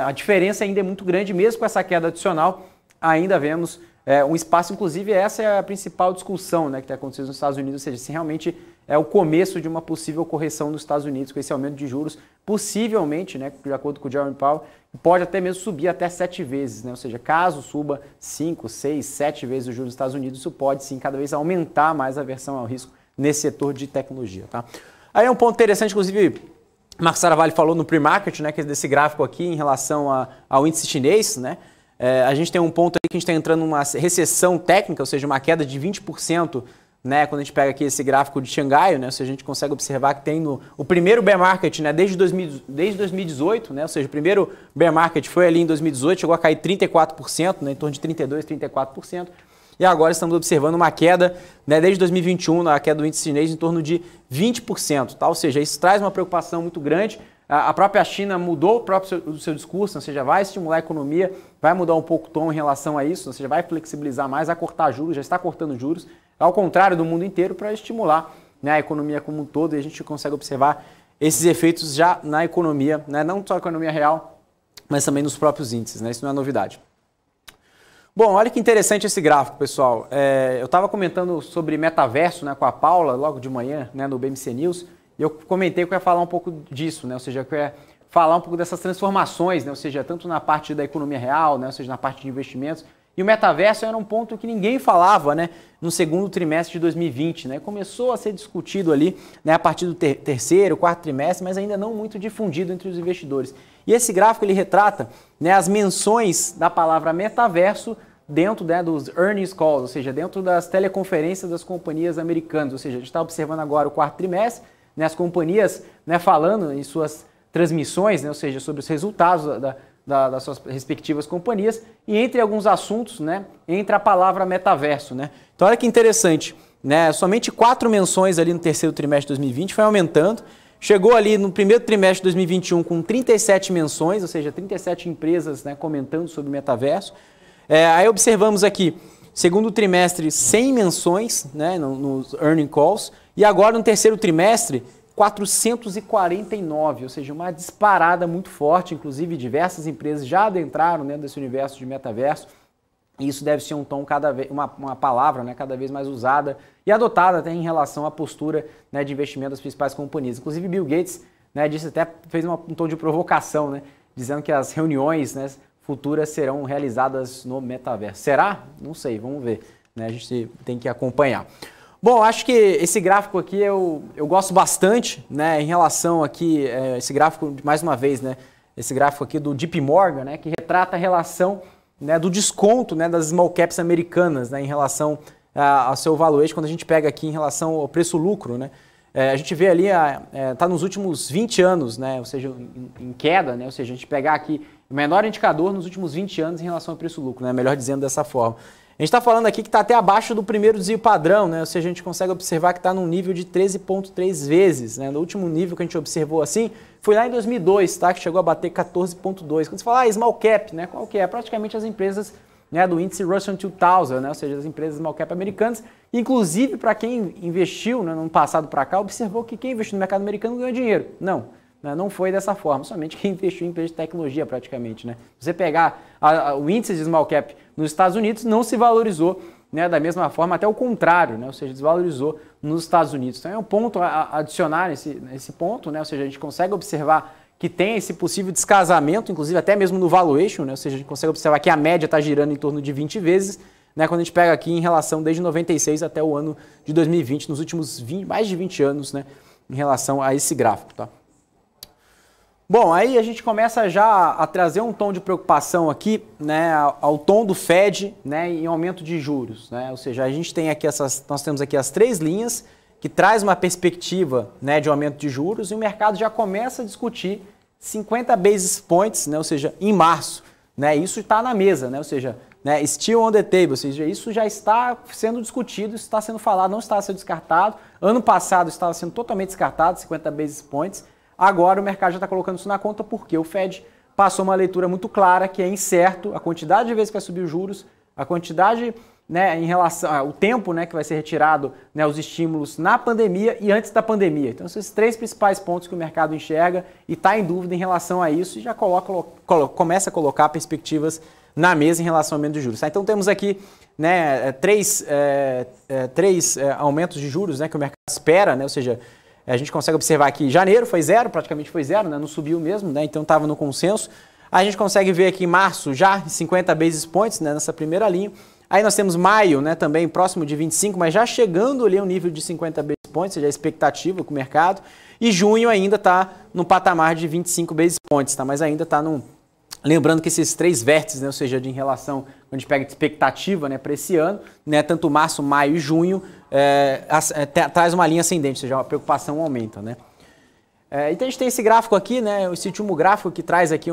a diferença ainda é muito grande, mesmo com essa queda adicional, ainda vemos um espaço, inclusive essa é a principal discussão, né, que está acontecendo nos Estados Unidos, ou seja, se realmente é o começo de uma possível correção nos Estados Unidos com esse aumento de juros, possivelmente, né, de acordo com o Jerome Powell, pode até mesmo subir até 7 vezes, né, ou seja, caso suba 5, 6, 7 vezes os juros dos Estados Unidos, isso pode sim cada vez aumentar mais a aversão ao risco nesse setor de tecnologia. Tá? Aí é um ponto interessante, inclusive, Marcos Saravalli falou no pre-market, né, que é desse gráfico aqui em relação ao índice chinês, né? A gente tem um ponto aí que a gente está entrando numa recessão técnica, ou seja, uma queda de 20%, né, quando a gente pega aqui esse gráfico de Xangai, né, ou seja, a gente consegue observar que tem o primeiro bear market, né, desde 2018, né, ou seja, o primeiro bear market foi ali em 2018, chegou a cair 34%, né, em torno de 32%, 34%, e agora estamos observando uma queda, né, desde 2021, a queda do índice chinês em torno de 20%, tá? Ou seja, isso traz uma preocupação muito grande. A própria China mudou o seu discurso, ou seja, vai estimular a economia, vai mudar um pouco o tom em relação a isso, ou seja, vai flexibilizar mais, vai cortar juros, já está cortando juros, ao contrário do mundo inteiro, para estimular, né, a economia como um todo, e a gente consegue observar esses efeitos já na economia, né, não só a economia real, mas também nos próprios índices, né, isso não é novidade. Bom, olha que interessante esse gráfico, pessoal. Eu estava comentando sobre metaverso, né, com a Paula logo de manhã, né, no BMC News, e eu comentei que eu ia falar um pouco disso, né, ou seja, que eu ia falar um pouco dessas transformações, né, ou seja, tanto na parte da economia real, né, ou seja, na parte de investimentos. E o metaverso era um ponto que ninguém falava, né, no segundo trimestre de 2020. Né, começou a ser discutido ali, né, a partir do terceiro, quarto trimestre, mas ainda não muito difundido entre os investidores. E esse gráfico ele retrata, né, as menções da palavra metaverso dentro, né, dos earnings calls, ou seja, dentro das teleconferências das companhias americanas. Ou seja, a gente está observando agora o quarto trimestre, né, as companhias, né, falando em suas transmissões, né, ou seja, sobre os resultados das suas respectivas companhias, e entre alguns assuntos, né, entra a palavra metaverso. Né? Então olha que interessante, né, somente 4 menções ali no terceiro trimestre de 2020, foi aumentando, chegou ali no primeiro trimestre de 2021 com 37 menções, ou seja, 37 empresas, né, comentando sobre o metaverso. Aí observamos aqui, segundo trimestre, 100 menções, né, nos earning calls, e agora no terceiro trimestre, 449, ou seja, uma disparada muito forte, inclusive diversas empresas já adentraram, né, desse universo de metaverso, e isso deve ser um tom uma palavra, né, cada vez mais usada e adotada até em relação à postura, né, de investimento das principais companhias. Inclusive Bill Gates, né, disse até, fez um tom de provocação, né, dizendo que as reuniões, né, futuras serão realizadas no metaverso. Será? Não sei, vamos ver, né, a gente tem que acompanhar. Bom, acho que esse gráfico aqui eu gosto bastante, né, em relação aqui, esse gráfico, mais uma vez, né, esse gráfico aqui do JP Morgan, né, que retrata a relação, né, do desconto, né, das small caps americanas, né, em relação ao seu valuation, quando a gente pega aqui em relação ao preço-lucro, né. A gente vê ali, está nos últimos 20 anos, né, ou seja, em queda, né, ou seja, a gente pegar aqui o menor indicador nos últimos 20 anos em relação ao preço-lucro, né, melhor dizendo dessa forma. A gente está falando aqui que está até abaixo do primeiro desvio padrão, né? Ou seja, a gente consegue observar que está num nível de 13,3 vezes. Né? No último nível que a gente observou assim, foi lá em 2002, tá? Que chegou a bater 14,2. Quando você fala small cap, né? Qual que é? Praticamente as empresas, né, do índice Russell 2000, né? Ou seja, as empresas small cap americanas. Inclusive, para quem investiu, né, no ano passado para cá, observou que quem investiu no mercado americano ganhou dinheiro. Não foi dessa forma, somente quem investiu em empresas de tecnologia praticamente. Né? Você pegar o índice de small cap nos Estados Unidos, não se valorizou, né, da mesma forma, até o contrário, né? Ou seja, desvalorizou nos Estados Unidos. Então é um ponto a adicionar nesse ponto, né? Ou seja, a gente consegue observar que tem esse possível descasamento, inclusive até mesmo no valuation, né? Ou seja, a gente consegue observar que a média está girando em torno de 20 vezes, né? Quando a gente pega aqui em relação desde 96 até o ano de 2020, nos últimos mais de 20 anos, né, em relação a esse gráfico. Tá? Bom, aí a gente começa já a trazer um tom de preocupação aqui, né, ao tom do Fed, né, em aumento de juros, né? Ou seja, a gente tem aqui nós temos aqui as 3 linhas que traz uma perspectiva, né, de aumento de juros e o mercado já começa a discutir 50 basis points, né, ou seja, em março, né? Isso está na mesa, né? Ou seja, né, still on the table, ou seja, isso já está sendo discutido, isso está sendo falado, não está sendo descartado. Ano passado estava sendo totalmente descartado, 50 basis points. Agora o mercado já está colocando isso na conta porque o Fed passou uma leitura muito clara que é incerto a quantidade de vezes que vai subir os juros, a quantidade, né, em relação ao tempo, né, que vai ser retirado, né, os estímulos na pandemia e antes da pandemia. Então, esses 3 principais pontos que o mercado enxerga e está em dúvida em relação a isso e já começa a colocar perspectivas na mesa em relação ao aumento de juros. Tá? Então, temos aqui, né, três aumentos de juros, né, que o mercado espera, né, ou seja, a gente consegue observar que janeiro foi zero, praticamente foi zero, né, não subiu mesmo, né, então estava no consenso. A gente consegue ver aqui em março já 50 basis points, né, nessa primeira linha. Aí nós temos maio, né, também próximo de 25, mas já chegando ali ao nível de 50 basis points, ou seja, a expectativa com o mercado. E junho ainda está no patamar de 25 basis points, tá, mas ainda está no... Lembrando que esses 3 vértices, né, ou seja, de em relação, quando a gente pega de expectativa, né, para esse ano, né, tanto março, maio e junho, traz uma linha ascendente, ou seja, a preocupação aumenta. Né. Então a gente tem esse gráfico aqui, né, esse último gráfico que traz aqui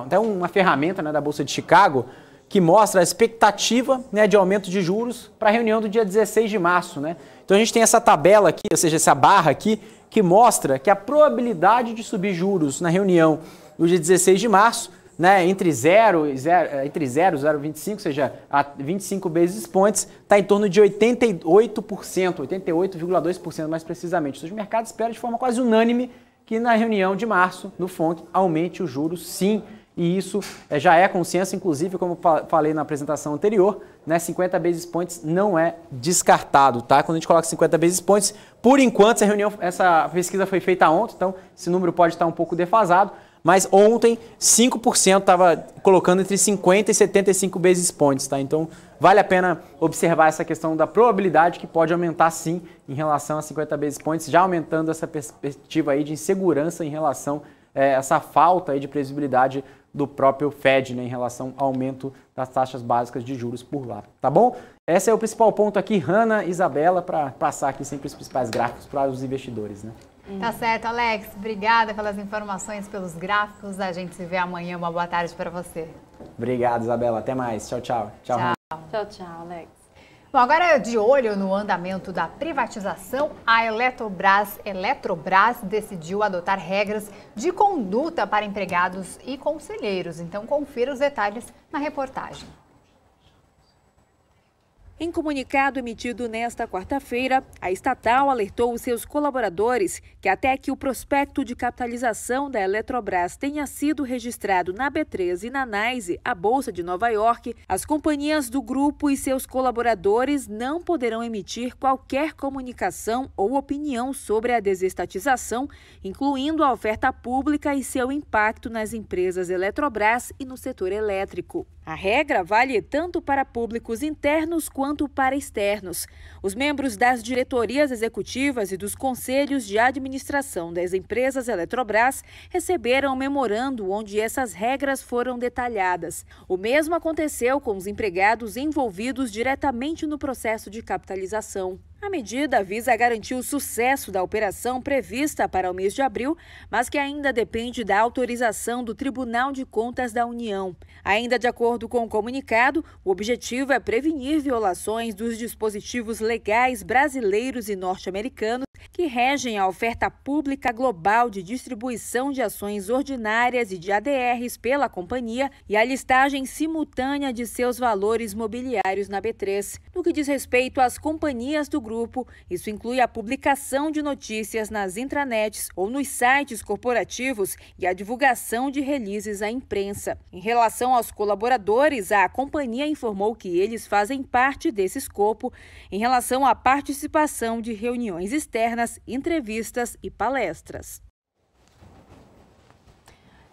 até uma ferramenta, né, da Bolsa de Chicago, que mostra a expectativa, né, de aumento de juros para a reunião do dia 16 de março. Né. Então a gente tem essa tabela aqui, ou seja, essa barra aqui, que mostra que a probabilidade de subir juros na reunião do dia 16 de março, né, entre 0 e 0,25, ou seja, a 25 basis points, está em torno de 88%, 88,2% mais precisamente. Ou seja, o mercado espera de forma quase unânime que na reunião de março, no FONC, aumente os juros sim, e isso já é consenso, inclusive, como falei na apresentação anterior, né, 50 basis points não é descartado, tá? Quando a gente coloca 50 basis points, por enquanto, essa pesquisa foi feita ontem, então esse número pode estar um pouco defasado, mas ontem 5% estava colocando entre 50 e 75 basis points, tá? Então vale a pena observar essa questão da probabilidade que pode aumentar sim em relação a 50 basis points, já aumentando essa perspectiva aí de insegurança em relação a essa falta aí de previsibilidade do próprio Fed, né, em relação ao aumento das taxas básicas de juros por lá, tá bom? Esse é o principal ponto aqui, Hanna e Isabela, para passar aqui sempre os principais gráficos para os investidores, né? Tá certo, Alex. Obrigada pelas informações, pelos gráficos. A gente se vê amanhã. Uma boa tarde para você. Obrigado, Isabela. Até mais. Tchau, tchau. Tchau, tchau, Alex. Bom, agora de olho no andamento da privatização, a Eletrobras decidiu adotar regras de conduta para empregados e conselheiros. Então, confira os detalhes na reportagem. Em comunicado emitido nesta quarta-feira, a estatal alertou os seus colaboradores que até que o prospecto de capitalização da Eletrobras tenha sido registrado na B3 e na NYSE, a Bolsa de Nova York, as companhias do grupo e seus colaboradores não poderão emitir qualquer comunicação ou opinião sobre a desestatização, incluindo a oferta pública e seu impacto nas empresas Eletrobras e no setor elétrico. A regra vale tanto para públicos internos quanto para externos. Os membros das diretorias executivas e dos conselhos de administração das empresas Eletrobras receberam um memorando onde essas regras foram detalhadas. O mesmo aconteceu com os empregados envolvidos diretamente no processo de capitalização. A medida visa garantir o sucesso da operação prevista para o mês de abril, mas que ainda depende da autorização do Tribunal de Contas da União. Ainda de acordo com o comunicado, o objetivo é prevenir violações dos dispositivos legais brasileiros e norte-americanos que regem a oferta pública global de distribuição de ações ordinárias e de ADRs pela companhia e a listagem simultânea de seus valores mobiliários na B3. No que diz respeito às companhias do grupo, isso inclui a publicação de notícias nas intranets ou nos sites corporativos e a divulgação de releases à imprensa. Em relação aos colaboradores, a companhia informou que eles fazem parte desse escopo em relação à participação de reuniões externas, entrevistas e palestras.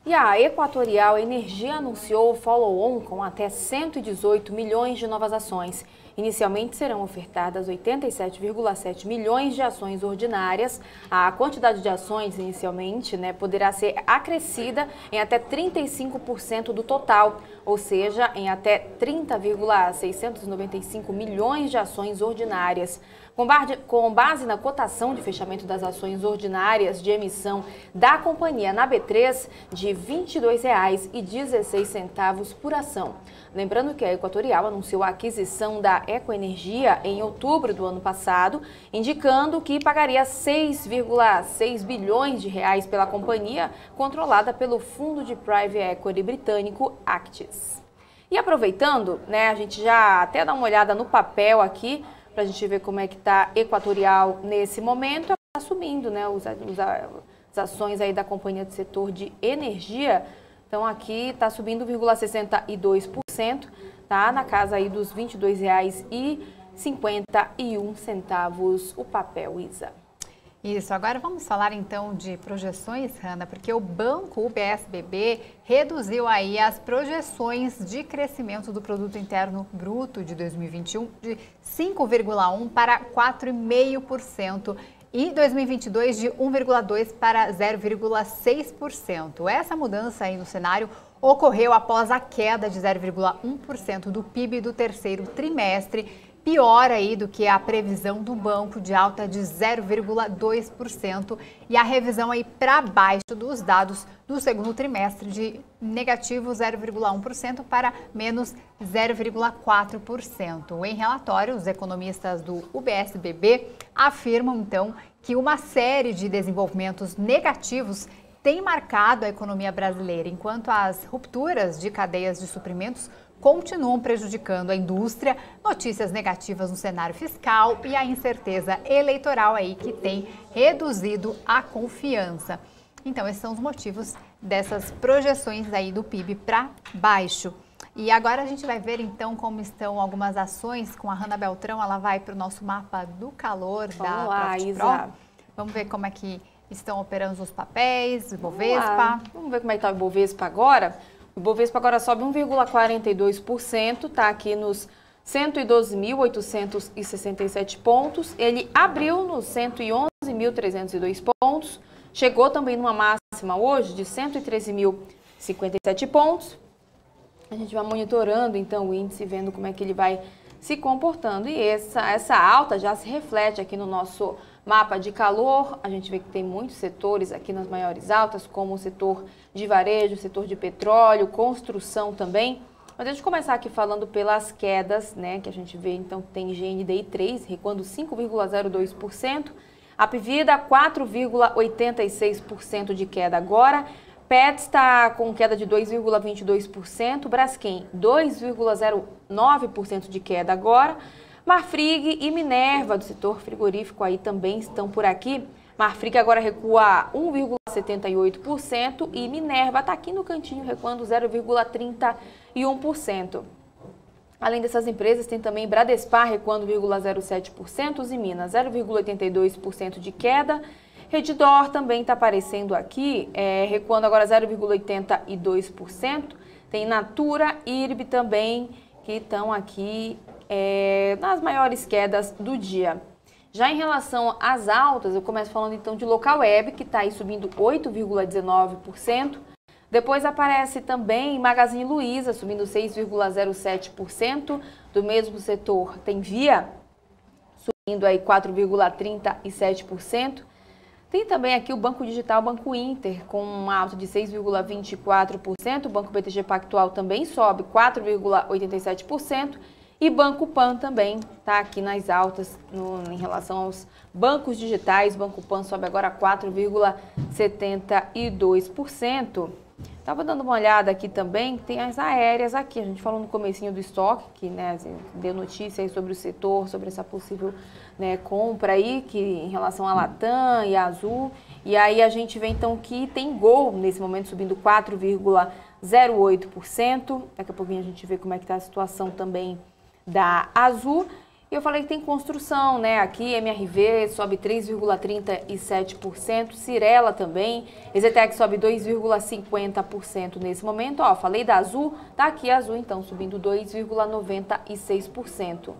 E a Equatorial Energia anunciou o follow-on com até 118 milhões de novas ações. Inicialmente serão ofertadas 87,7 milhões de ações ordinárias. A quantidade de ações inicialmente, né, poderá ser acrescida em até 35% do total, ou seja, em até 30,695 milhões de ações ordinárias. Com base na cotação de fechamento das ações ordinárias de emissão da companhia na B3 de R$ 22,16 por ação. Lembrando que a Equatorial anunciou a aquisição da Ecoenergia em outubro do ano passado, indicando que pagaria 6,6 bilhões de reais pela companhia, controlada pelo fundo de private equity britânico Actis. E aproveitando, né, a gente já até dá uma olhada no papel aqui, para a gente ver como é que está Equatorial nesse momento, está subindo, né, as ações aí da companhia do setor de energia. Então aqui está subindo 0,62%, tá na casa aí dos R$ 22,51 o papel, Isa. Isso, agora vamos falar então de projeções, Hanna, porque o banco UBS-BB reduziu aí as projeções de crescimento do Produto Interno Bruto de 2021 de 5,1% para 4,5%. E 2022 de 1,2% para 0,6%. Essa mudança aí no cenário ocorreu após a queda de 0,1% do PIB do terceiro trimestre, pior aí do que a previsão do banco de alta de 0,2% e a revisão aí para baixo dos dados do segundo trimestre de negativo 0,1% para menos 0,4%. Em relatório, os economistas do UBS-BB afirmam então que uma série de desenvolvimentos negativos tem marcado a economia brasileira, enquanto as rupturas de cadeias de suprimentos continuam prejudicando a indústria, notícias negativas no cenário fiscal e a incerteza eleitoral aí que tem reduzido a confiança. Então, esses são os motivos dessas projeções aí do PIB para baixo. E agora a gente vai ver então como estão algumas ações com a Hanna Beltrão. Ela vai para o nosso mapa do calor da Profit Pro. Vamos ver como é que estão operando os papéis, o Ibovespa. Vamos ver como é que está o Ibovespa agora. O Ibovespa agora sobe 1,42%, está aqui nos 112.867 pontos. Ele abriu nos 111.302 pontos, chegou também numa máxima hoje de 113.057 pontos. A gente vai monitorando então o índice, vendo como é que ele vai se comportando. E essa alta já se reflete aqui no nosso mapa de calor. A gente vê que tem muitos setores aqui nas maiores altas, como o setor de varejo, o setor de petróleo, construção também. Mas deixa eu começar aqui falando pelas quedas, né, que a gente vê então que tem GNDI 3 recuando 5,02%, Apvida 4,86% de queda agora, Petz está com queda de 2,22%, Braskem 2,09% de queda agora, Marfrig e Minerva do setor frigorífico aí também estão por aqui. Marfrig agora recua 1,78% e Minerva está aqui no cantinho recuando 0,31%. Além dessas empresas, tem também Bradespar recuando 0,07%, Usiminas 0,82% de queda. Redditor também está aparecendo aqui, recuando agora 0,82%. Tem Natura e IRB também, que estão aqui nas maiores quedas do dia. Já em relação às altas, eu começo falando então de Locaweb, que está aí subindo 8,19%. Depois aparece também Magazine Luiza, subindo 6,07%. Do mesmo setor tem Via, subindo aí 4,37%. Tem também aqui o Banco Digital, Banco Inter, com uma alta de 6,24%. O Banco BTG Pactual também sobe 4,87%. E Banco Pan também está aqui nas altas em relação aos bancos digitais. Banco Pan sobe agora 4,72%. Estava dando uma olhada aqui também, tem as aéreas aqui. A gente falou no comecinho do estoque, que né, deu notícia aí sobre o setor, sobre essa possível compra aí, que em relação à Latam e a Azul. E aí a gente vê então que tem Gol nesse momento subindo 4,08%. Daqui a pouquinho a gente vê como é que está a situação também da Azul. E eu falei que tem construção, né? Aqui MRV sobe 3,37%, Cirela também, Exetec sobe 2,50% nesse momento. Ó, falei da Azul, tá aqui a Azul então subindo 2,96%.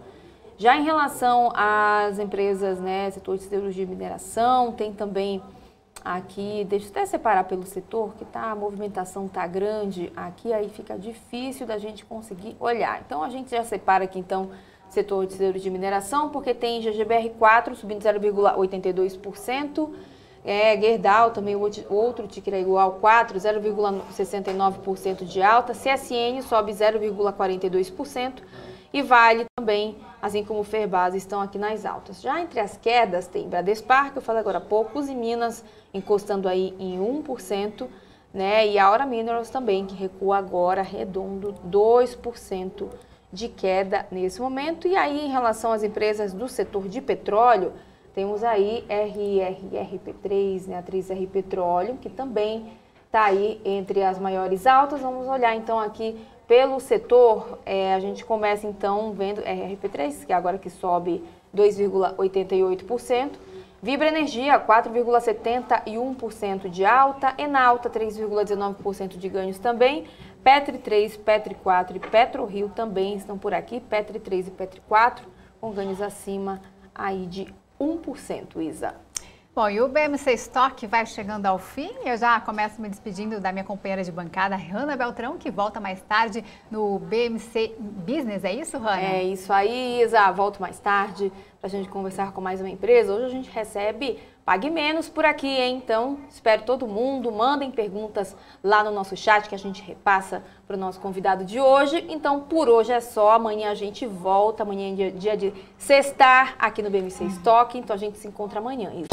Já em relação às empresas, né, setor de siderurgia e mineração, tem também aqui, deixa eu até separar pelo setor, que a movimentação tá grande aqui, aí fica difícil da gente conseguir olhar. Então, a gente já separa aqui, então, setor de siderurgia e mineração, porque tem GGBR4 subindo 0,82%, Gerdau também, outro ticker é igual 4, 0,69% de alta, CSN sobe 0,42%, e Vale também, assim como o Ferbasa, estão aqui nas altas. Já entre as quedas tem Bradespar, que eu falei agora há pouco, e Minas encostando aí em 1%, né? E a Aura Minerals também, que recua agora redondo 2% de queda nesse momento. E aí, em relação às empresas do setor de petróleo, temos aí RRP3, né? A 3R Petróleo, que também está aí entre as maiores altas. Vamos olhar então aqui pelo setor, a gente começa então vendo RRP3, que é agora que sobe 2,88%, Vibra Energia 4,71% de alta, Enalta 3,19% de ganhos também, Petri 3, Petri 4 e PetroRio também estão por aqui, Petri 3 e Petri 4 com ganhos acima aí de 1%, Isa. Bom, e o BMC Stock vai chegando ao fim. Eu já começo me despedindo da minha companheira de bancada, Hanna Beltrão, que volta mais tarde no BMC Business. É isso, Hanna? É isso aí, Isa. Volto mais tarde para a gente conversar com mais uma empresa. Hoje a gente recebe Pague Menos por aqui, hein? Então, espero todo mundo. Mandem perguntas lá no nosso chat que a gente repassa para o nosso convidado de hoje. Então, por hoje é só. Amanhã a gente volta. Amanhã é dia de sextar aqui no BMC Stock. Então, a gente se encontra amanhã, Isa.